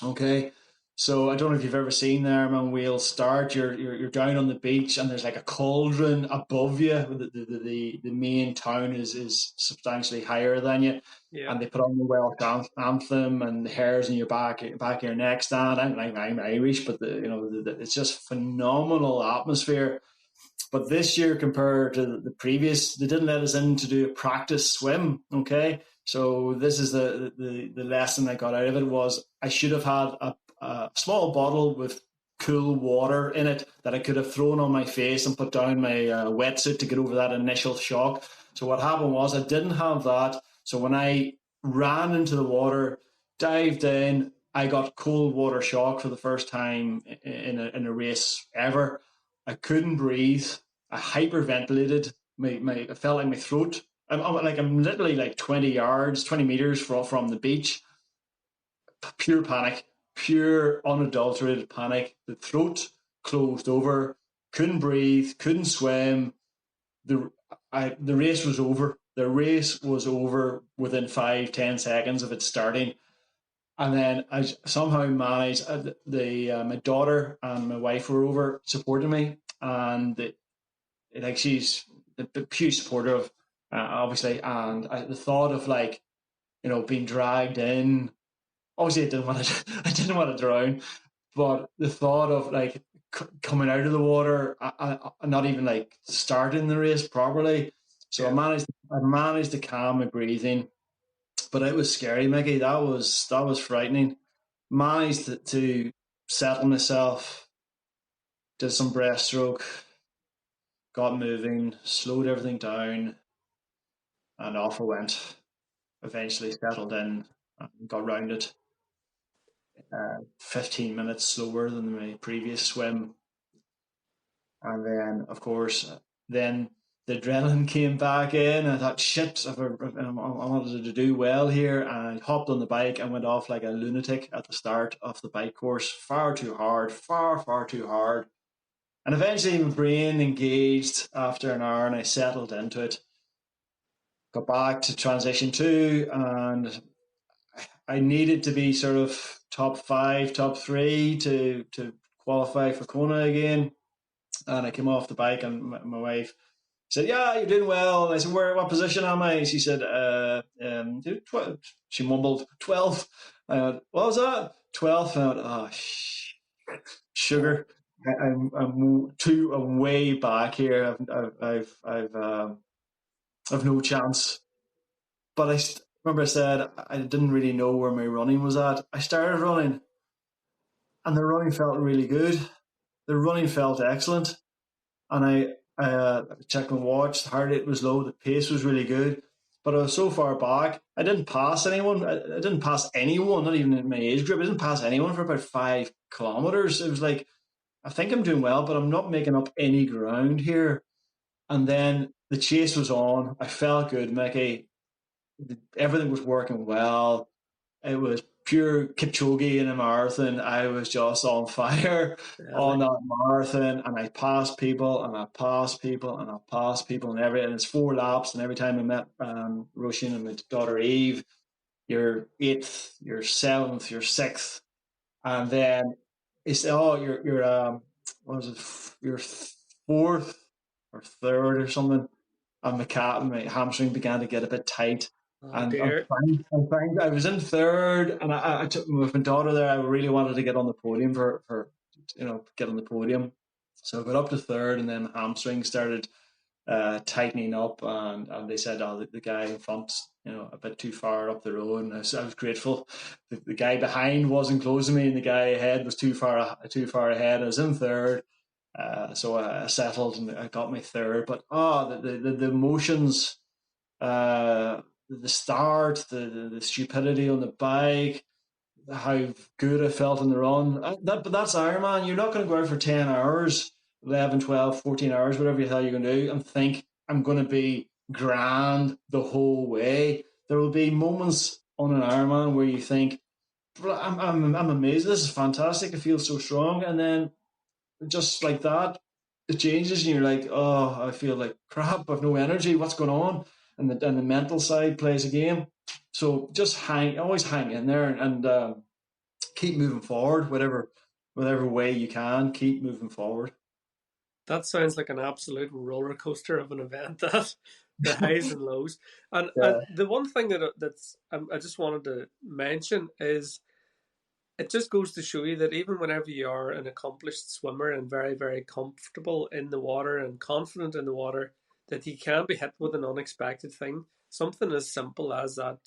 Okay. So I don't know if you've ever seen the Ironman Wales start. You're down on the beach and there's like a cauldron above you. The main town is substantially higher than you. Yeah. And they put on the Welsh anthem and the hairs in your back of your neck stand. I'm Irish, but it's just phenomenal atmosphere. But this year, compared to the previous, they didn't let us in to do a practice swim. Okay, so this is the lesson I got out of it was I should have had a small bottle with cool water in it that I could have thrown on my face and put down my wetsuit to get over that initial shock. So what happened was I didn't have that. So when I ran into the water, dived in, I got cold water shock for the first time in a race ever. I couldn't breathe. I hyperventilated. I felt like my throat. I'm literally like 20 meters from the beach. Pure panic, pure unadulterated panic. The throat closed over. Couldn't breathe. Couldn't swim. The race was over. The race was over within 5-10 seconds of it starting. And then I somehow managed. My daughter and my wife were over supporting me, and she's a huge supporter of, obviously. And the thought of being dragged in. Obviously, I didn't want to drown, but the thought of coming out of the water, not even starting the race properly. So I managed to calm my breathing, but it was scary, Mickey. That was frightening. Managed to settle myself, did some breaststroke, got moving, slowed everything down, and off I went. Eventually settled in and got round it. 15 minutes slower than my previous swim. And then, of course, then the adrenaline came back in. And I thought, shit, I wanted to do well here. And I hopped on the bike and went off like a lunatic at the start of the bike course. Far too hard, far too hard. And eventually my brain engaged after an hour and I settled into it. Got back to transition 2 and I needed to be sort of top 5, top 3 to qualify for Kona again. And I came off the bike and my wife said, "Yeah, you're doing well." And I said, "What position am I?" She said, 12. She mumbled, 12. I went, "What was that?" 12. And I went, "Oh, sugar. I'm too way back here. I've no chance." But remember I said I didn't really know where my running was at. I started running and the running felt really good. The running felt excellent. And I checked my watch, the heart rate was low, the pace was really good. But I was so far back, I didn't pass anyone. I didn't pass anyone, not even in my age group. I didn't pass anyone for about 5 kilometers. It was like, I think I'm doing well, but I'm not making up any ground here. And then the chase was on. I felt good, Mickey. Everything was working well. It was pure Kipchoge in a marathon. I was just on fire on that marathon, and I passed people, and I passed people, and I passed people, and it's 4 laps. And every time I met Roshan and my daughter Eve, you're 8th, you're 7th, you're 6th, and then it's you're what was it? You're 4th or 3rd or something. And my hamstring began to get a bit tight. Oh And dear. I was in third, and I took with my daughter there. I really wanted to get on the podium for get on the podium. So I got up to third, and then the hamstring started tightening up, and they said, "Oh, the guy in front, a bit too far up the road." And I was grateful. The guy behind wasn't closing me, and the guy ahead was too far ahead. I was in third, so I settled and I got my third. But the emotions, the start, the stupidity on the bike, how good I felt in the run. But that's Ironman. You're not going to go out for 10 hours, 11, 12, 14 hours, whatever the hell you're going to do, and think I'm going to be grand the whole way. There will be moments on an Ironman where you think, I'm amazed. This is fantastic. I feel so strong. And then just like that, it changes, and you're like, oh, I feel like crap. I've no energy. What's going on? And the mental side plays a game. So just always hang in there, and keep moving forward, whatever way you can. Keep moving forward. That sounds like an absolute roller coaster of an event. That the highs and lows, and Yeah. the one thing that's I just wanted to mention is it just goes to show you that even whenever you are an accomplished swimmer and very very comfortable in the water and confident in the water, that you can be hit with an unexpected thing, something as simple as that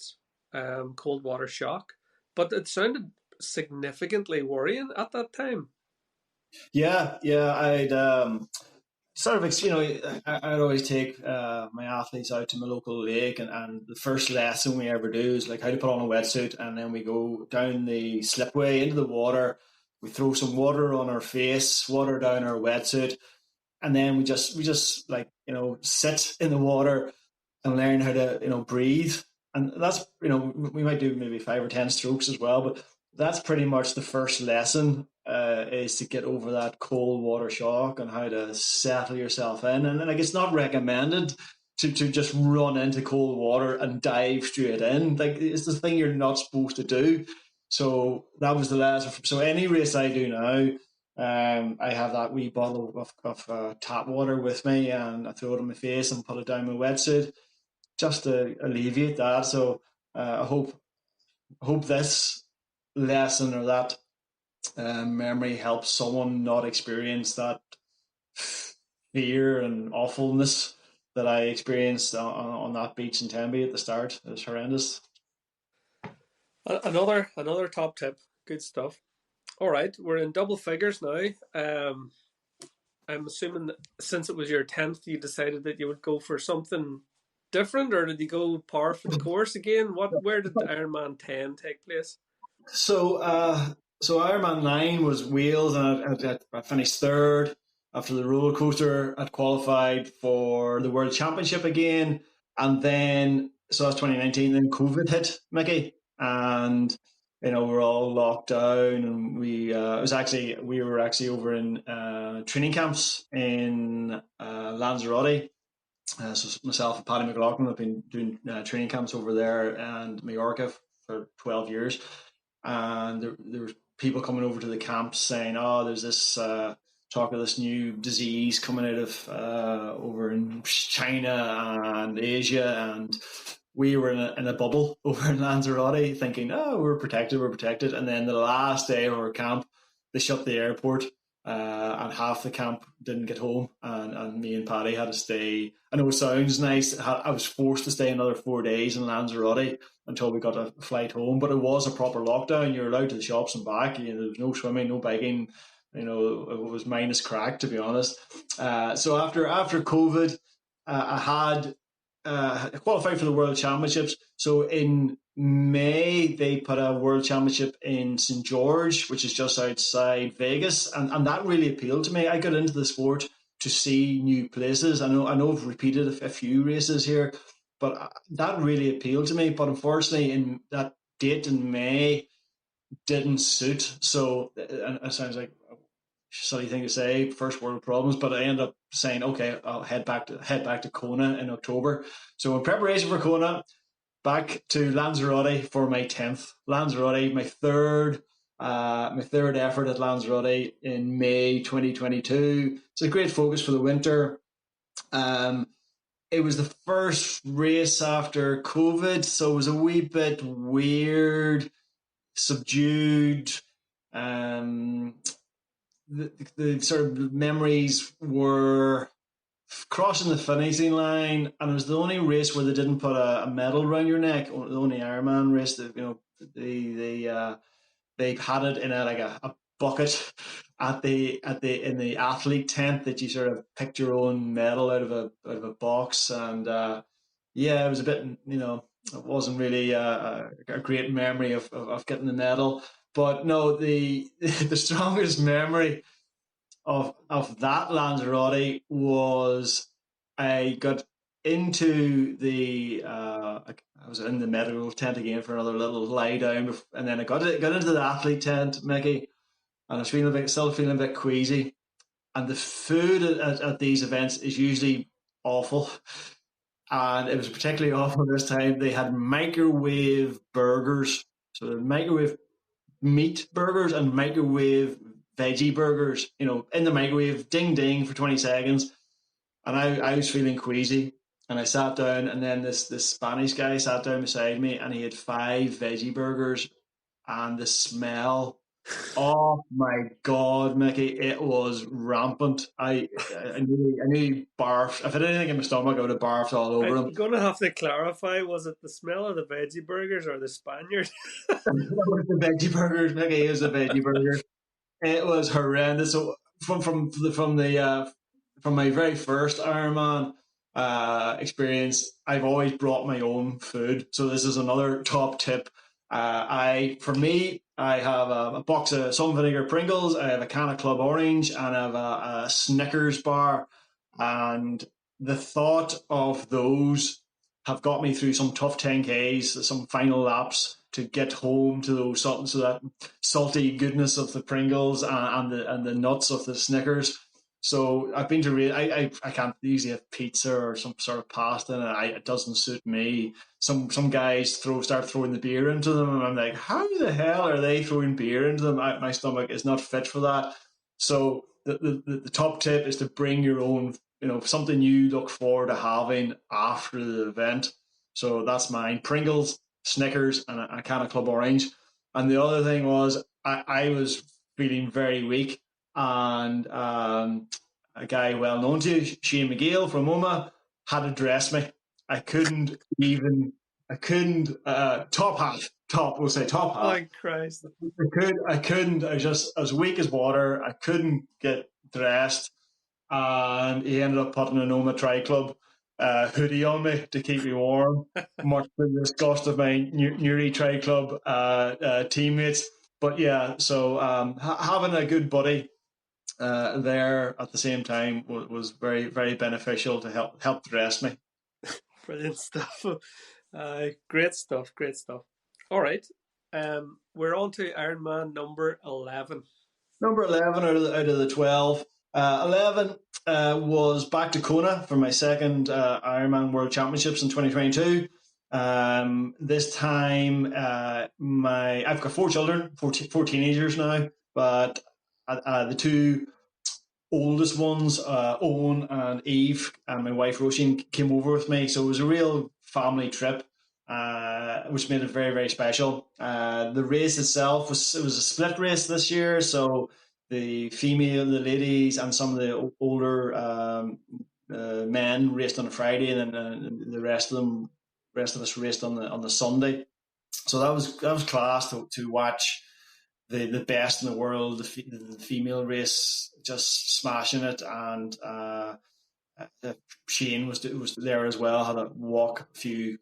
cold water shock. But it sounded significantly worrying at that time. Yeah. I'd sort of, I'd always take my athletes out to my local lake, and the first lesson we ever do is like how to put on a wetsuit, and then we go down the slipway into the water. We throw some water on our face, water down our wetsuit, and then we just like sit in the water and learn how to breathe. And that's we might do maybe 5 or 10 strokes as well, but that's pretty much the first lesson, is to get over that cold water shock and how to settle yourself in. And then like it's not recommended to just run into cold water and dive straight in. Like it's the thing you're not supposed to do. So that was the lesson. So any race I do now, I have that wee bottle of tap water with me, and I throw it on my face and put it down my wetsuit just to alleviate that. So I hope this lesson or that memory helps someone not experience that fear and awfulness that I experienced on that beach in Tenby at the start. It was horrendous. Another top tip. Good stuff. All right, we're in double figures now. I'm assuming that since it was your 10th, you decided that you would go for something different, or did you go par for the course again? Where did Ironman 10 take place? So Ironman 9 was Wales, and I finished third. After the roller coaster, I'd qualified for the World Championship again, and then so that's 2019. Then COVID hit, Mickey, and we're all locked down, and we were actually over in training camps in Lanzarote. So myself and Paddy McLaughlin have been doing training camps over there and Mallorca for 12 years. And there were people coming over to the camps saying, "Oh, there's this talk of this new disease coming out of over in China and Asia," and we were in a bubble over in Lanzarote, thinking, "Oh, we're protected." And then the last day of our camp, they shut the airport. And half the camp didn't get home, and me and Paddy had to stay. I know it sounds nice. I was forced to stay another 4 days in Lanzarote until we got a flight home, but it was a proper lockdown. You're allowed to the shops and back. There was no swimming, no biking. It was minus crack, to be honest. So after COVID, I had qualified for the World Championships. So in May, they put a World Championship in St. George, which is just outside Vegas. And that really appealed to me. I got into the sport to see new places. I know I've repeated a few races here, but that really appealed to me. But unfortunately, in that date in May didn't suit. So it sounds like a silly thing to say, first world problems, but I ended up saying, okay, I'll head back to Kona in October. So in preparation for Kona, back to Lanzarote for my 10th. Lanzarote, my third effort at Lanzarote in May 2022. It's a great focus for the winter. it was the first race after COVID, so it was a wee bit weird, subdued. Um, the sort of memories were crossing the finishing line, and it was the only race where they didn't put a medal around your neck. The only Ironman race that they had it in a bucket at the in the athlete tent that you sort of picked your own medal out of a box, and yeah, it was a bit, it wasn't really a great memory of getting the medal. But no, the the strongest memory of that Lanzarote was I got into I was in the medical tent again for another little lie down, and then I got into the athlete tent, Mickey, and I was still feeling a bit queasy. And the food at these events is usually awful, and it was particularly awful this time. They had microwave burgers, so microwave meat burgers and microwave veggie burgers, in the microwave, ding ding for 20 seconds. And I was feeling queasy. And I sat down, and then this Spanish guy sat down beside me, and he had 5 veggie burgers. And the smell, oh my God, Mickey, it was rampant. I nearly barfed. If I had anything in my stomach, I would have barfed all over him. I'm going to have to clarify, was it the smell of the veggie burgers or the Spaniard? The veggie burgers, Mickey, it was a veggie burger. It was horrendous. So from my very first Ironman experience, I've always brought my own food. So this is another top tip. I have a box of sun vinegar Pringles. I have a can of Club Orange, and I have a Snickers bar. And the thought of those have got me through some tough 10Ks, some final laps to get home to those so that salty goodness of the Pringles and the nuts of the Snickers. So I've been to I can't easily have pizza or some sort of pasta, and it doesn't suit me. Some guys start throwing the beer into them, and I'm like, how the hell are they throwing beer into them? My stomach is not fit for that. So the top tip is to bring your own, something you look forward to having after the event. So that's mine: Pringles, Snickers, and a can of Club Orange. And the other thing was I was feeling very weak, and a guy well known to you, Shane McGill from MoMA, had to dress me. I couldn't even. I couldn't top half. We'll say top half. Oh, Christ. I couldn't. I just as weak as water. I couldn't get dressed, and he ended up putting an Oma Tri Club hoodie on me to keep me warm, much to the disgust of my Newry Tri Club teammates. But yeah, so having a good buddy there at the same time was very, very beneficial to help dress me. Brilliant stuff. Great stuff. Great stuff. All right. We're on to Ironman number 11. Number 11 out of the 12. 11 was back to Kona for my second Ironman World Championships in 2022. This time, I've got 4 children, four teenagers now, but the 2 oldest ones, Owen and Eve, and my wife Roisin came over with me. So it was a real family trip, which made it very, very special. The race itself was a split race this year. So the ladies, and some of the older men raced on a Friday, and then the rest of us raced on the Sunday. So that was class to watch the best in the world, the female race, just smashing it, and Shane was there as well. Had to walk a few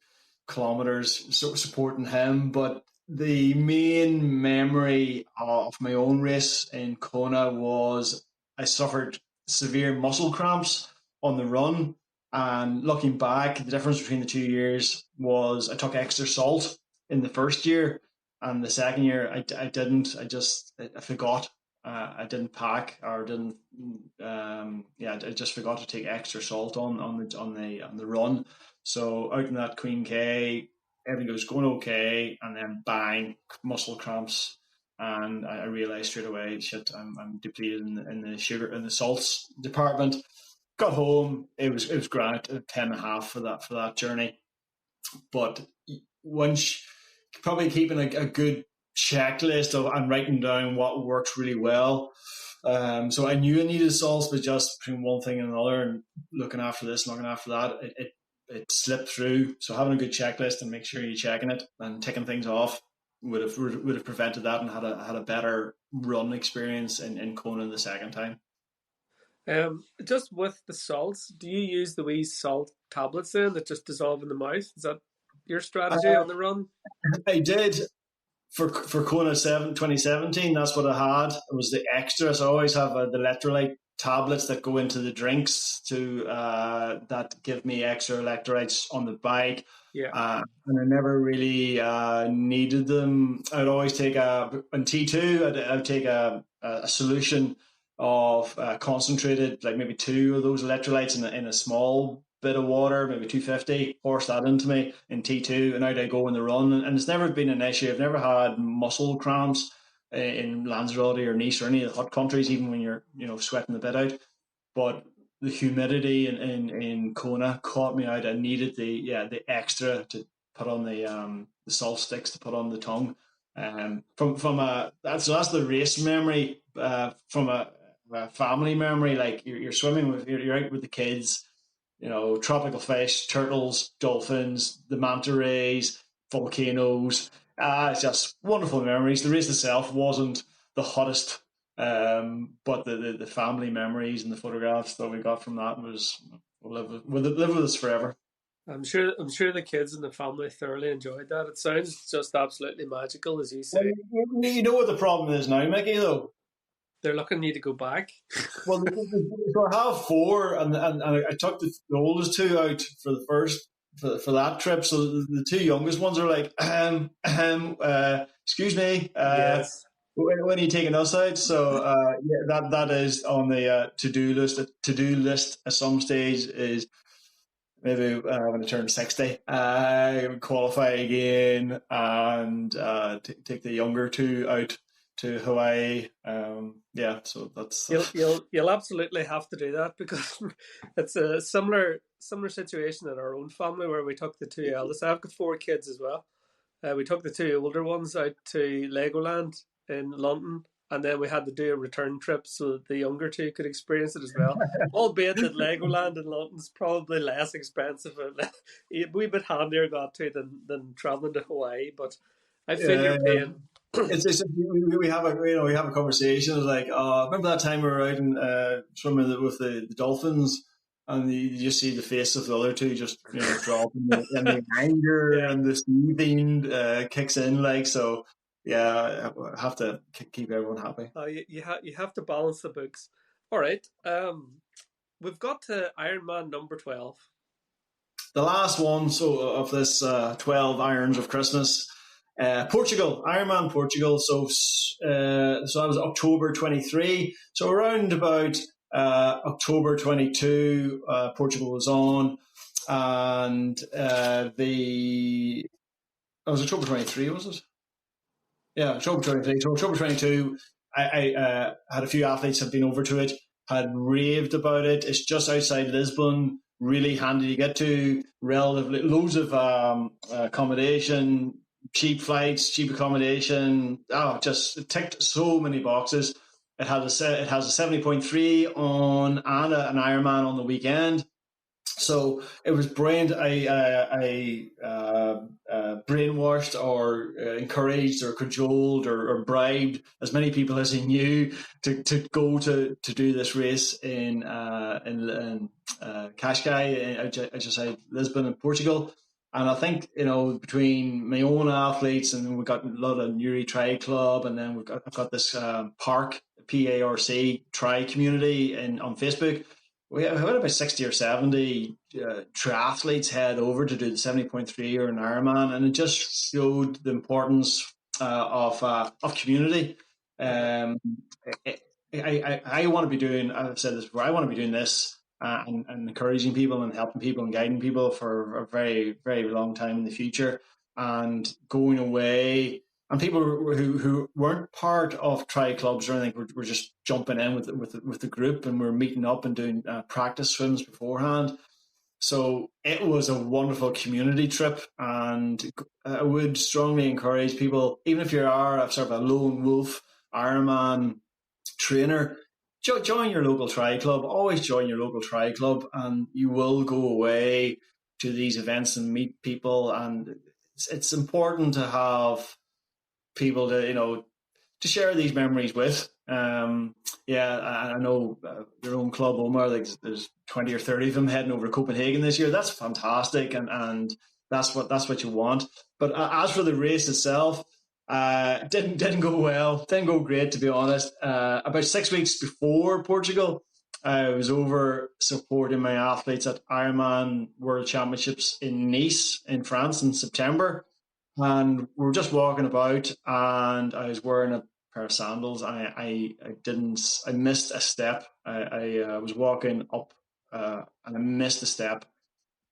kilometers, sort of supporting him. But the main memory of my own race in Kona was I suffered severe muscle cramps on the run. And looking back, the difference between the 2 years was I took extra salt in the first year, and the second year I didn't. I forgot. I didn't pack, or didn't. I just forgot to take extra salt on the run. So out in that Queen K, everything was going okay, and then bang, muscle cramps, and I realized straight away, shit, I'm depleted in the sugar and the salts department. got home. It was grand. 10.5 for that journey. But once probably keeping a good checklist of and writing down what works really well. So I knew I needed salts, but just between one thing and another, and looking after this, looking after that, it slipped through. So having a good checklist and make sure you're checking it and ticking things off would have prevented that and had a better run experience in Kona the second time. Just with the salts, do you use the wee salt tablets then that just dissolve in the mouth? Is that your strategy on the run? I did. For Kona 2017, that's what I had. It was the extras. I always have the electrolyte tablets that go into the drinks to that give me extra electrolytes on the bike. Yeah. And I never really needed them. I'd always take on T2. I'd take a solution of concentrated, like maybe 2 of those electrolytes in a small bit of water, maybe 250, force that into me in T2, and out I go in the run. And it's never been an issue. I've never had muscle cramps in Lanzarote or Nice or any of the hot countries, even when you're sweating the bit out. But the humidity in Kona caught me out. I needed the extra to put on the salt sticks to put on the tongue. That's the race memory. From a family memory, like you're swimming you're out with the kids. Tropical fish, turtles, dolphins, the manta rays, volcanoes. It's just wonderful memories. The race itself wasn't the hottest, but the family memories and the photographs that we got from that will live with us forever. I'm sure the kids and the family thoroughly enjoyed that. It sounds just absolutely magical, as you say. Well, you know what the problem is now, Mickey, though? They're looking you to go back. Well, so I have 4, and I took the oldest 2 out for the first for that trip. So the 2 youngest ones are like, excuse me, yes. When are you taking us out? So that is on the to-do list at some stage is maybe when I turn 60, qualify again and take the younger 2 out to Hawaii. So that's you'll absolutely have to do that, because it's a similar situation in our own family where we took the 2 eldest. I've got 4 kids as well. We took the 2 older ones out to Legoland in London, and then we had to do a return trip so that the younger 2 could experience it as well. Albeit that Legoland in London's probably less expensive, a wee bit handier got to than traveling to Hawaii. But I feel your pain. We have a conversation. It's like, remember that time we were out and swimming with the dolphins, and you just see the face of the other 2 just dropping, and the anger and the seething kicks in. Like, so, yeah, I have to keep everyone happy. You have to balance the books. All right, we've got to Ironman number 12. The last one, of this 12 irons of Christmas. Portugal, Ironman Portugal. So that was October 23. So around about October 22, Portugal was on, and it was October 23, was it? Yeah, October 23. So October 22, I had a few athletes have been over to it, had raved about it. It's just outside Lisbon, really handy to get to, relatively loads of accommodation, cheap flights, cheap accommodation. It ticked so many boxes. It has a 70.3 on and an Ironman on the weekend. So it was brilliant. I brainwashed or encouraged or cajoled or bribed as many people as he knew to go to do this race in Cascais, just outside Lisbon in Portugal. And I think, between my own athletes, and we've got a lot of Newry Tri Club, and then I've got this PARC tri community on Facebook. We had about 60 or 70 triathletes head over to do the 70.3 or an Ironman, and it just showed the importance of community. I want to be doing, I've said this before, I want to be doing this and encouraging people and helping people and guiding people for a very, very long time in the future. And going away and people who weren't part of tri clubs or anything were just jumping in with the group, and we're meeting up and doing practice swims beforehand. So it was a wonderful community trip, and I would strongly encourage people, even if you are a sort of a lone wolf Ironman trainer, join your local tri club. Always join your local tri club, and you will go away to these events and meet people. And it's important to have people to share these memories with. Yeah, I know your own club, Omar. Like, there's 20 or 30 of them heading over to Copenhagen this year. That's fantastic, and that's what you want. But as for the race itself, didn't go well. Didn't go great, to be honest. About 6 weeks before Portugal, I was over supporting my athletes at Ironman World Championships in Nice in France in September. And we were just walking about, and I was wearing a pair of sandals. I missed a step. I was walking up, and I missed a step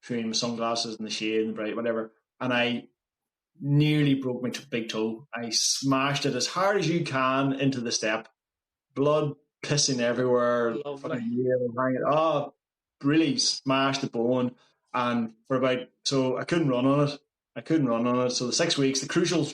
between my sunglasses and the shade and the bright, whatever. And I nearly broke my big toe. I smashed it as hard as you can into the step. Blood pissing everywhere. Lovely. Oh, really smashed the bone. And so I couldn't run on it. So the 6 weeks, the crucial,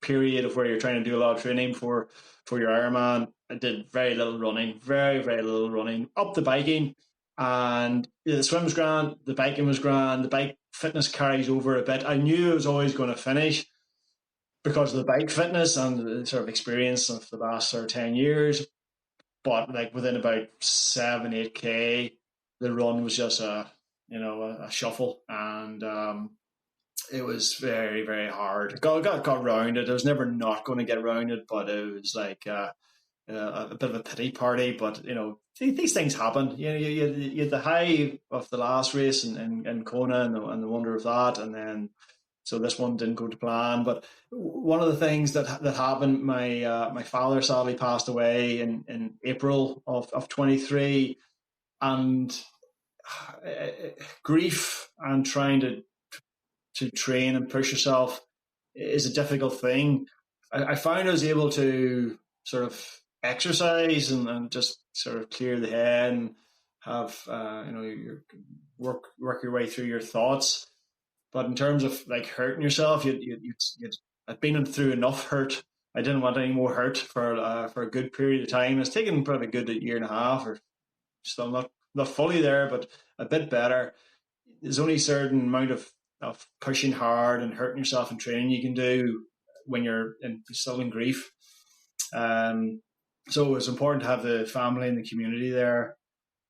period of where you're trying to do a lot of training for your Ironman, I did very little running, very, very little running, up the biking. And the swim was grand, the biking was grand, the bike fitness carries over a bit. I knew I was always going to finish because of the bike fitness and the sort of experience of the last sort of 10 years. But like within about 7-8K, the run was just a shuffle. And it was very, very hard. Got rounded. I was never not going to get rounded, but it was like a bit of a pity party. But these things happen. You had the high of the last race in Kona and the wonder of that, and then so this one didn't go to plan. But one of the things that happened, my father sadly passed away in April of 23, and grief and trying to train and push yourself is a difficult thing. I found I was able to sort of exercise and just sort of clear the head and have your work your way through your thoughts. But in terms of like hurting yourself, I've been through enough hurt. I didn't want any more hurt for a good period of time. It's taken probably a good year and a half, or still not fully there, but a bit better. There's only a certain amount of pushing hard and hurting yourself in training you can do when you're still in grief. So it's important to have the family and the community there.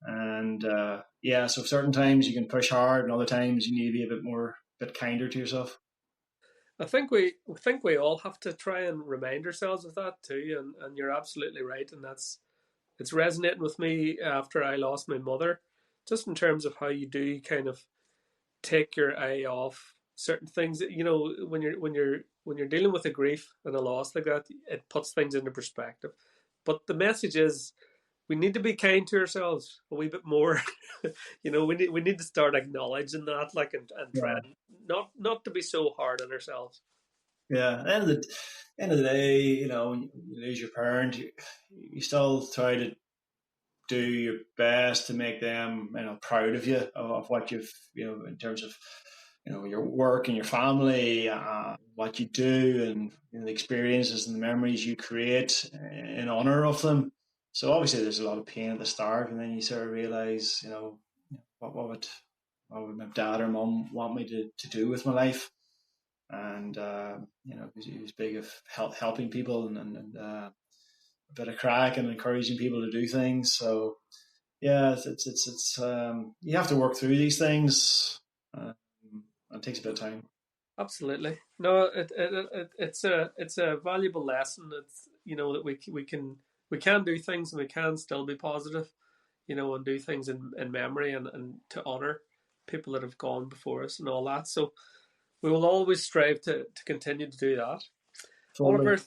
And so certain times you can push hard, and other times you need to be a bit kinder to yourself. I think we all have to try and remind ourselves of that too, and you're absolutely right, and it's resonating with me after I lost my mother, just in terms of how you do kind of take your eye off certain things. When you're dealing with a grief and a loss like that, it puts things into perspective. But the message is, we need to be kind to ourselves a wee bit more. We need to start acknowledging that, like, and trying not to be so hard on ourselves. Yeah, at the end of the day, when you lose your parent, you still try to do your best to make them, proud of you, of what you've, in terms of, your work and your family, what you do, and the experiences and the memories you create in honor of them. So obviously there's a lot of pain at the start, and then you sort of realize, what would my dad or mum want me to do with my life? And he was big of helping people and a bit of crack and encouraging people to do things. So yeah, it's you have to work through these things. It takes a bit of time. Absolutely. No, it's a valuable lesson. It's that we can do things, and we can still be positive, and do things in memory and to honor people that have gone before us and all that. So we will always strive to continue to do that. Oliver,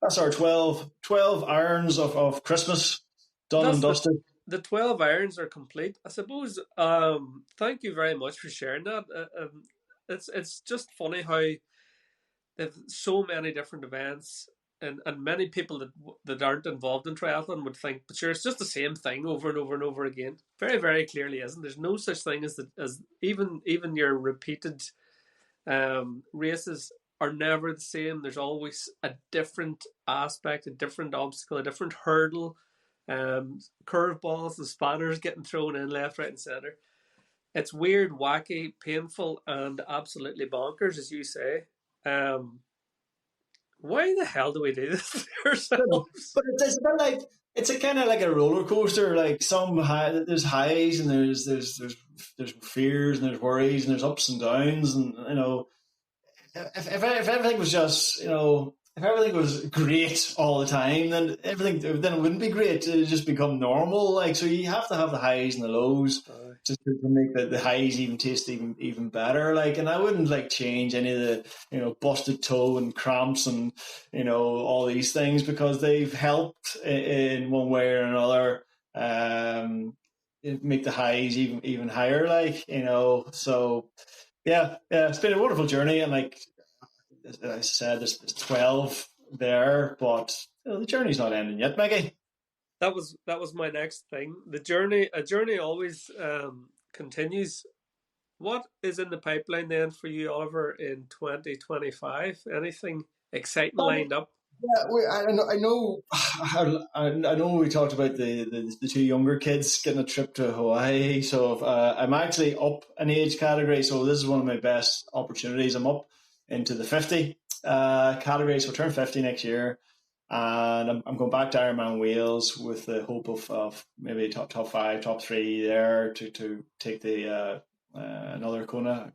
that's our 12 irons of Christmas done and dusted. The 12 irons are complete, I suppose. Thank you very much for sharing that. It's just funny how they've so many different events. And many people that aren't involved in triathlon would think, but sure, it's just the same thing over and over and over again. Very, very clearly isn't. There's no such thing as even your repeated races are never the same. There's always a different aspect, a different obstacle, a different hurdle, curveballs and spanners getting thrown in left, right, and center. It's weird, wacky, painful, and absolutely bonkers, as you say. Why the hell do we do this to ourselves? But it's a bit like it's a kind of like a roller coaster. Like there's highs and there's fears and there's worries and there's ups and downs, and if everything was just if everything was great all the time, then it wouldn't be great. It would just become normal. Like, so you have to have the highs and the lows just to make the highs even taste even better. Like, and I wouldn't like change any of the busted toe and cramps and all these things, because they've helped in one way or another make the highs even higher. Like, so yeah, it's been a wonderful journey, and like as I said, there's 12 there, but the journey's not ending yet, Maggie. That was my next thing. A journey always continues. What is in the pipeline then for you, Oliver, in 2025? Anything exciting lined up? Yeah, I know. We talked about the two younger kids getting a trip to Hawaii. So I'm actually up an age category. So this is one of my best opportunities. I'm up into the 50 category. So I turn 50 next year, and I'm going back to Ironman Wales with the hope of maybe top 5, top 3 there to take the another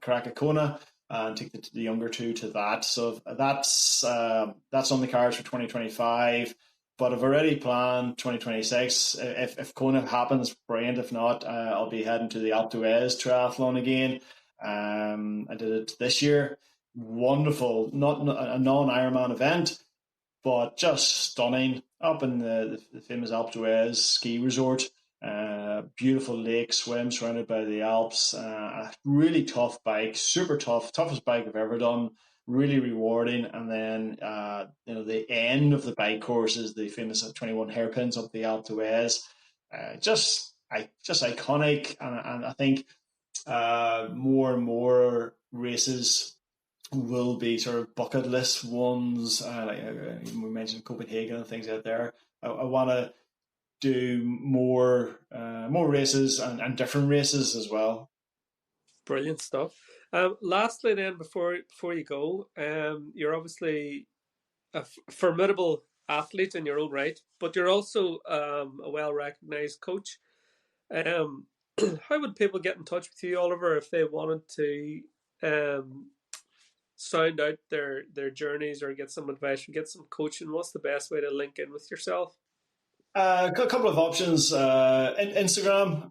crack at Kona, and take the younger two to that. So that's on the cards for 2025. But I've already planned 2026. If Kona happens, brilliant. If not, I'll be heading to the Alpe d'Huez triathlon again. I did it this year. Wonderful, not a non-Ironman event, but just stunning. Up in the famous Alpe d'Huez ski resort. Beautiful lake swim surrounded by the Alps. A really tough bike, super tough, toughest bike I've ever done. Really rewarding. And then the end of the bike course is the famous 21 hairpins up the Alpe d'Huez. Just iconic, and I think more and more races will be sort of bucket list ones. Like we mentioned Copenhagen and things out there. I want to do more races and different races as well. Brilliant stuff. Lastly, then, before you go, you're obviously a formidable athlete in your own right, but you're also a well-recognized coach. How would people get in touch with you, Oliver, if they wanted to sound out their journeys or get some advice or get some coaching? What's the best way to link in with yourself? A couple of options. Instagram,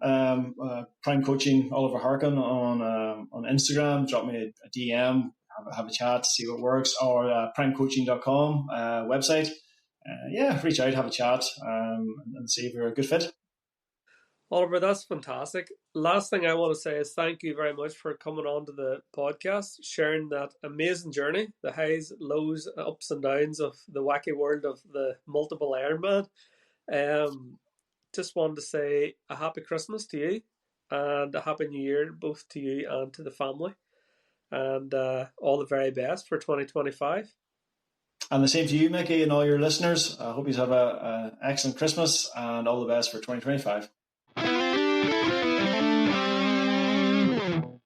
Prime Coaching Oliver Harkin on Instagram. Drop me a DM, have a chat, see what works, or primecoaching.com website. Reach out, have a chat, and see if you're a good fit. Oliver, that's fantastic. Last thing I want to say is thank you very much for coming on to the podcast, sharing that amazing journey, the highs, lows, ups and downs of the wacky world of the multiple Ironman. Just wanted to say a happy Christmas to you and a happy New Year, both to you and to the family. And all the very best for 2025. And the same to you, Mickey, and all your listeners. I hope you have an excellent Christmas and all the best for 2025.